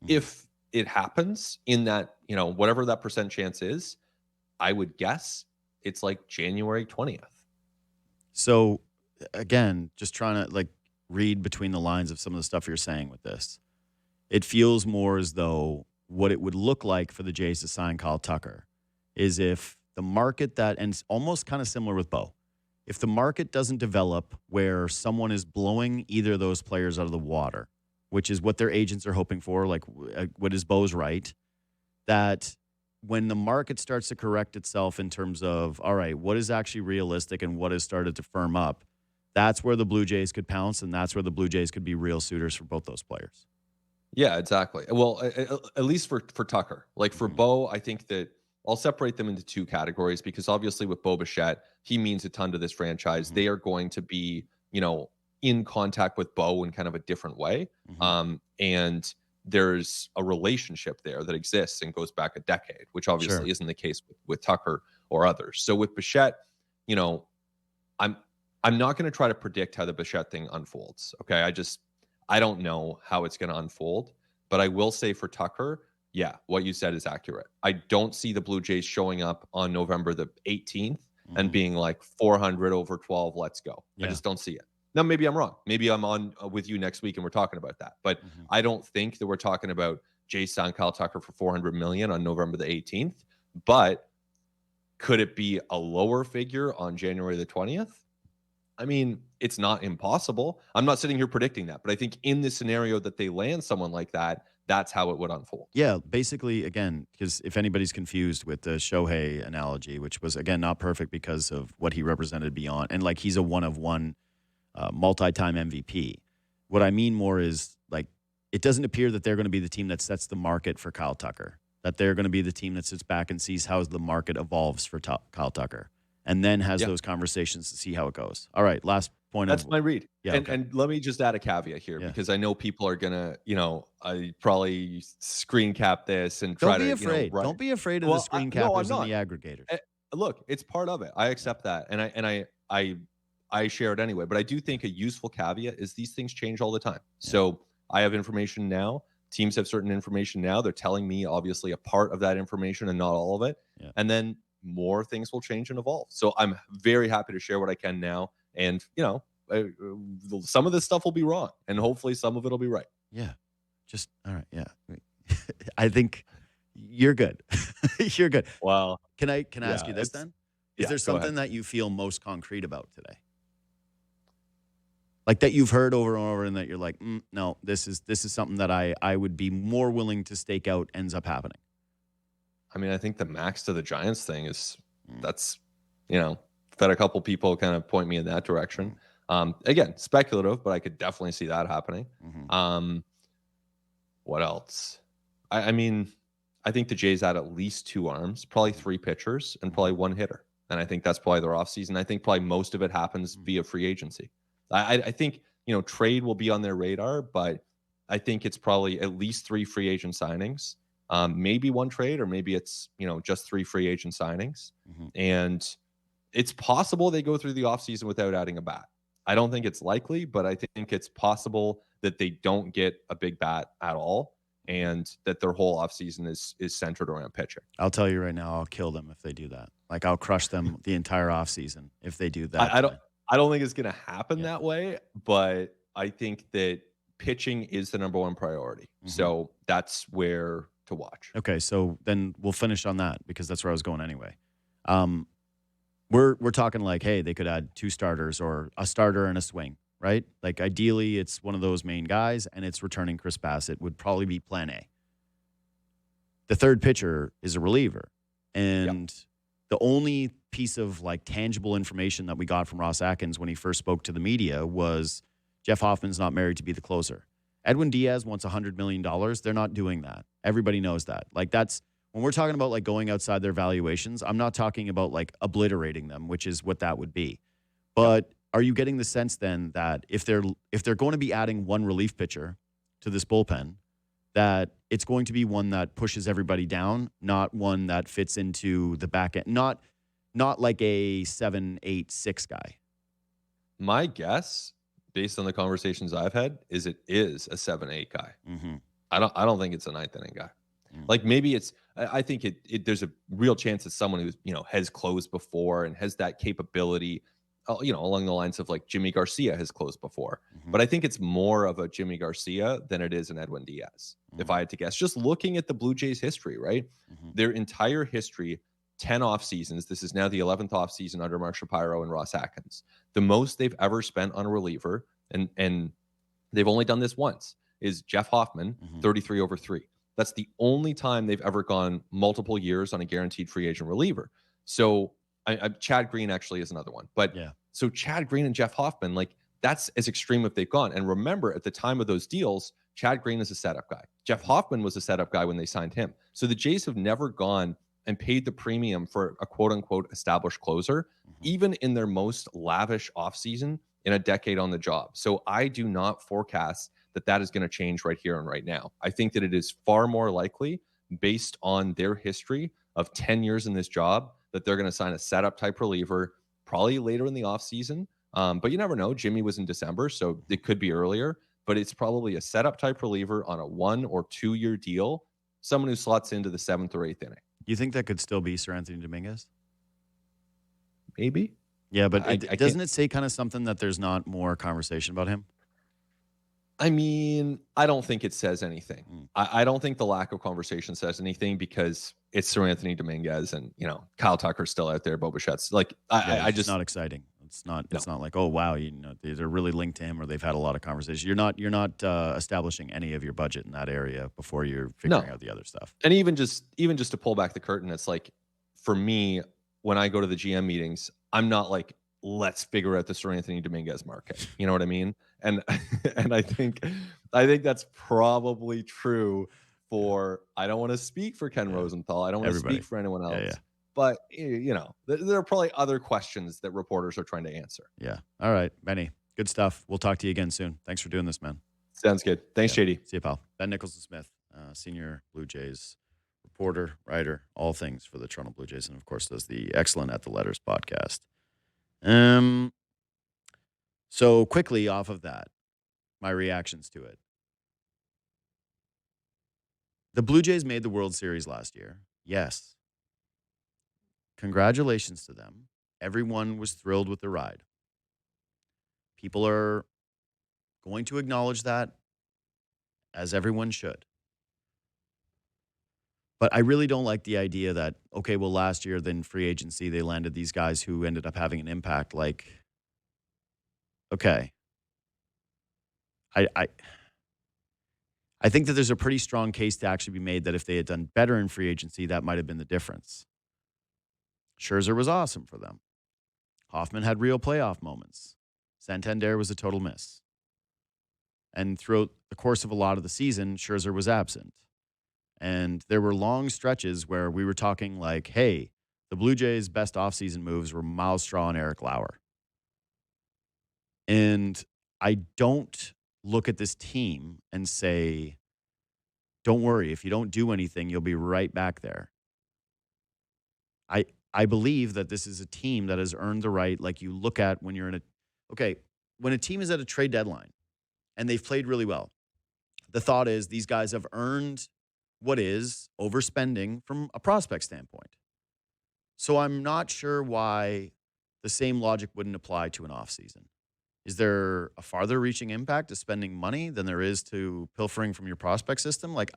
If it happens in that, whatever that percent chance is, I would guess it's like January 20th. So again, just trying to like read between the lines of some of the stuff you're saying with this. It feels more as though what it would look like for the Jays to sign Kyle Tucker is if the market and it's almost kind of similar with Bo, if the market doesn't develop where someone is blowing either of those players out of the water, which is what their agents are hoping for, like what is Bo's right, that when the market starts to correct itself in terms of, all right, what is actually realistic and what has started to firm up, that's where the Blue Jays could pounce, and that's where the Blue Jays could be real suitors for both those players. Yeah, exactly. Well, at least for Tucker. Like for Bo, I think that I'll separate them into two categories because obviously with Bo Bichette, he means a ton to this franchise. They are going to be, in contact with Bo in kind of a different way. And there's a relationship there that exists and goes back a decade, which obviously isn't the case with Tucker or others. So with Bichette, I'm not going to try to predict how the Bichette thing unfolds. Okay. I don't know how it's going to unfold, but I will say for Tucker, yeah, what you said is accurate. I don't see the Blue Jays showing up on November the 18th and being like 400 over 12, let's go. I just don't see it. Now, maybe I'm wrong. Maybe I'm on with you next week and we're talking about that. But I don't think that we're talking about Jays sign Kyle Tucker for $400 million on November the 18th. But could it be a lower figure on January the 20th? I mean, it's not impossible. I'm not sitting here predicting that, but I think in the scenario that they land someone like that, that's how it would unfold. Yeah, basically, again, because if anybody's confused with the Shohei analogy, which was, again, not perfect because of what he represented beyond, and like he's a one-of-one multi-time MVP. What I mean more is, like, it doesn't appear that they're going to be the team that sets the market for Kyle Tucker, that they're going to be the team that sits back and sees how the market evolves for Kyle Tucker. And then has those conversations to see how it goes. All right, last point. That's my read. Yeah, and let me just add a caveat here because I know people are gonna, I probably screen cap this and try to. Don't be afraid. Don't be afraid of the screen cappers and the aggregators. Look, it's part of it. I accept that, and I share it anyway. But I do think a useful caveat is these things change all the time. Yeah. So I have information now. Teams have certain information now. They're telling me obviously a part of that information and not all of it. Yeah. And then more things will change and evolve. So I'm very happy to share what I can now. And, some of this stuff will be wrong and hopefully some of it will be right. Yeah. Just, all right. Yeah. I think you're good. You're good. Well, can I ask you this then? Is there something that you feel most concrete about today? Like that you've heard over and over and that you're like, no, this is something that I would be more willing to stake out ends up happening. I mean, I think the max to the Giants thing is that's, had a couple people kind of point me in that direction. Again, speculative, but I could definitely see that happening. What else? I mean, I think the Jays had at least 2 arms, probably 3 pitchers, and probably 1 hitter. And I think that's probably their offseason. I think probably most of it happens via free agency. I think, trade will be on their radar, but I think it's probably at least 3 free agent signings. Maybe 1 trade, or maybe it's, just 3 free agent signings. And it's possible they go through the offseason without adding a bat. I don't think it's likely, but I think it's possible that they don't get a big bat at all and that their whole offseason is centered around pitching. I'll tell you right now, I'll kill them if they do that. Like, I'll crush them the entire offseason if they do that. I don't think it's going to happen that way, but I think that pitching is the number 1 priority. So that's where to watch. Okay, so then we'll finish on that because that's where I was going anyway. We're talking like, hey, they could add 2 starters or a starter and a swing, right? Like ideally, it's one of those main guys, and it's returning Chris Bassett would probably be plan A. The third pitcher is a reliever, and the only piece of like tangible information that we got from Ross Atkins when he first spoke to the media was Jeff Hoffman's not married to be the closer. Edwin Diaz wants $100 million. They're not doing that. Everybody knows that. Like that's when we're talking about like going outside their valuations, I'm not talking about like obliterating them, which is what that would be. But are you getting the sense then that if they're going to be adding one relief pitcher to this bullpen, that it's going to be one that pushes everybody down, not one that fits into the back end, not like a 7, 8, 6 guy? My guess, based on the conversations I've had, is it is a 7, 8 guy. Mm-hmm. I don't think it's a 9th inning guy. Like maybe it's, I think there's a real chance it's someone who's, has closed before and has that capability, along the lines of like Jimmy Garcia has closed before. But I think it's more of a Jimmy Garcia than it is an Edwin Diaz, if I had to guess. Just looking at the Blue Jays history, right? Their entire history, 10 off seasons. This is now the 11th off season under Mark Shapiro and Ross Atkins. The most they've ever spent on a reliever, and they've only done this once, is Jeff Hoffman, 33 over 3. That's the only time they've ever gone multiple years on a guaranteed free agent reliever. So Chad Green actually is another one. But so Chad Green and Jeff Hoffman, like that's as extreme as they've gone. And remember, at the time of those deals, Chad Green is a setup guy. Jeff Hoffman was a setup guy when they signed him. So the Jays have never gone and paid the premium for a quote unquote established closer, even in their most lavish offseason in a decade on the job. So I do not forecast that is going to change right here and right now. I think that it is far more likely, based on their history of 10 years in this job, that they're going to sign a setup type reliever probably later in the offseason. But you never know. Jimmy was in December, so it could be earlier. But it's probably a setup type reliever on a 1 or 2 year deal, someone who slots into the 7th or 8th inning. You think that could still be Sir Anthony Dominguez? Maybe. Yeah, but doesn't it say kind of something that there's not more conversation about him? I mean, I don't think it says anything. I don't think the lack of conversation says anything because it's Sir Anthony Dominguez and, Kyle Tucker's still out there, Bo Bichette's. Like, I just not exciting. It's not like, oh, wow, they're really linked to him or they've had a lot of conversation. You're not establishing any of your budget in that area before you're figuring out the other stuff. And even just to pull back the curtain, it's like, for me, when I go to the GM meetings, I'm not like, let's figure out the Sir Anthony Dominguez market. You know what I mean? And I think that's probably true for, I don't want to speak for Ken Rosenthal. I don't want to speak for anyone else. Yeah. But, there are probably other questions that reporters are trying to answer. Yeah. All right, Benny. Good stuff. We'll talk to you again soon. Thanks for doing this, man. Sounds good. Thanks, JD. See you, pal. Ben Nicholson-Smith, senior Blue Jays reporter, writer, all things for the Toronto Blue Jays, and of course does the excellent At the Letters podcast. So quickly off of that, my reactions to it. The Blue Jays made the World Series last year. Yes. Congratulations to them. Everyone was thrilled with the ride. People are going to acknowledge that, as everyone should. But I really don't like the idea that, okay, well, last year, then free agency, they landed these guys who ended up having an impact. Like, okay. I think that there's a pretty strong case to actually be made that if they had done better in free agency, that might have been the difference. Scherzer was awesome for them. Hoffman had real playoff moments. Santander was a total miss. And throughout the course of a lot of the season, Scherzer was absent. And there were long stretches where we were talking like, hey, the Blue Jays' best offseason moves were Miles Straw and Eric Lauer. And I don't look at this team and say, don't worry, if you don't do anything, you'll be right back there. I believe that this is a team that has earned the right, like you look at when you're when a team is at a trade deadline and they've played really well, the thought is these guys have earned what is overspending from a prospect standpoint. So I'm not sure why the same logic wouldn't apply to an offseason. Is there a farther reaching impact to spending money than there is to pilfering from your prospect system? Like,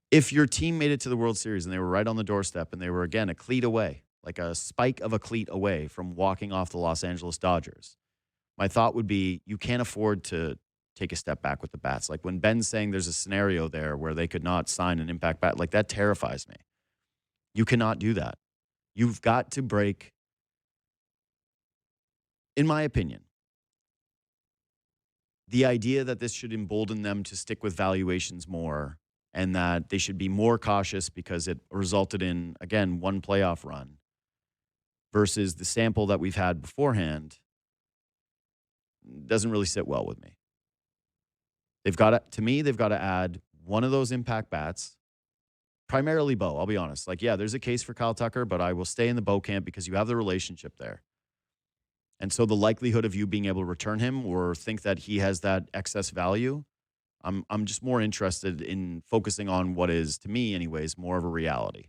If your team made it to the World Series and they were right on the doorstep and they were, again, a cleat away, like a spike of a cleat away from walking off the Los Angeles Dodgers, my thought would be you can't afford to take a step back with the bats. Like when Ben's saying there's a scenario there where they could not sign an impact bat, like that terrifies me. You cannot do that. You've got to break, in my opinion, the idea that this should embolden them to stick with valuations more and that they should be more cautious because it resulted in, again, one playoff run versus the sample that we've had beforehand doesn't really sit well with me. They've got to add one of those impact bats, primarily Bo, I'll be honest. Like, yeah, there's a case for Kyle Tucker, but I will stay in the Bo camp because you have the relationship there. And so the likelihood of you being able to return him or think that he has that excess value, I'm just more interested in focusing on what is, to me anyways, more of a reality.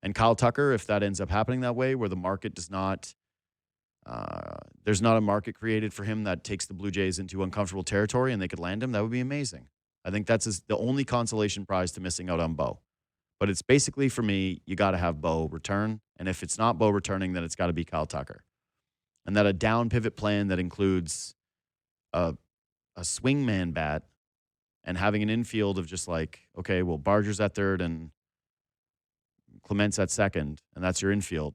And Kyle Tucker, if that ends up happening that way, where the market does not, there's not a market created for him that takes the Blue Jays into uncomfortable territory and they could land him, that would be amazing. I think that's the only consolation prize to missing out on Bo. But it's basically, for me, you got to have Bo return. And if it's not Bo returning, then it's got to be Kyle Tucker. And that a down pivot plan that includes a swingman bat and having an infield of just like, okay, well, Barger's at third and Clement's at second, and that's your infield.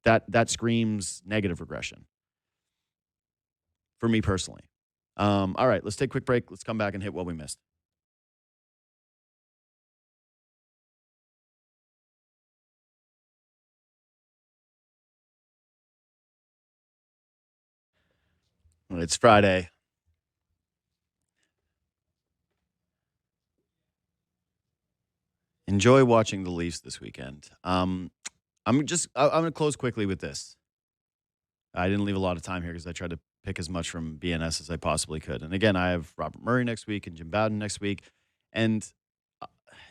That screams negative regression for me personally. All right, let's take a quick break. Let's come back and hit what we missed. It's Friday. Enjoy watching the Leafs this weekend. I'm going to close quickly with this. I didn't leave a lot of time here because I tried to pick as much from BNS as I possibly could. And again, I have Robert Murray next week and Jim Bowden next week. And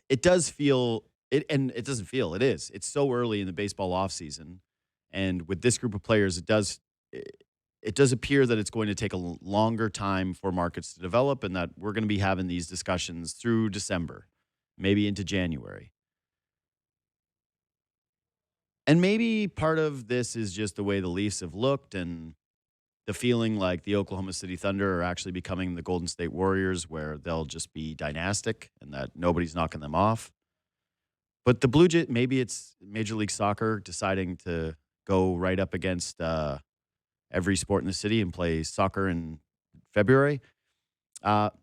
it does feel, it doesn't feel, it is. It's so early in the baseball offseason. And with this group of players, it does appear that it's going to take a longer time for markets to develop and that we're going to be having these discussions through December, maybe into January. And maybe part of this is just the way the Leafs have looked and the feeling like the Oklahoma City Thunder are actually becoming the Golden State Warriors, where they'll just be dynastic and that nobody's knocking them off. But the Blue Jays, maybe it's Major League Soccer deciding to go right up against every sport in the city and play soccer in February. But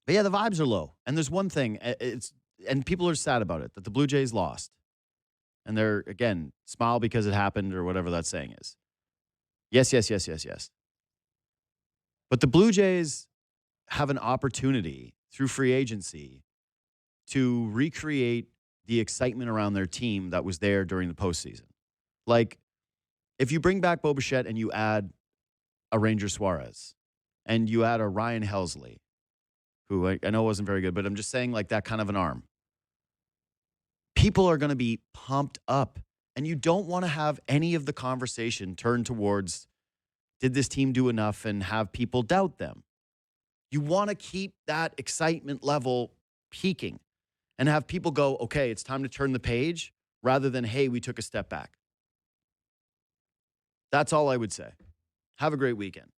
yeah, the vibes are low. And there's one thing, and people are sad about it, that the Blue Jays lost. And they're, again, smile because it happened or whatever that saying is. Yes, yes, yes, yes, yes. But the Blue Jays have an opportunity through free agency to recreate the excitement around their team that was there during the postseason. Like, if you bring back Bo Bichette and you add a Ranger Suarez and you add a Ryan Helsley, who I know wasn't very good, but I'm just saying like that kind of an arm. People are going to be pumped up. And you don't want to have any of the conversation turn towards, did this team do enough, and have people doubt them. You want to keep that excitement level peaking and have people go, okay, it's time to turn the page, rather than, hey, we took a step back. That's all I would say. Have a great weekend.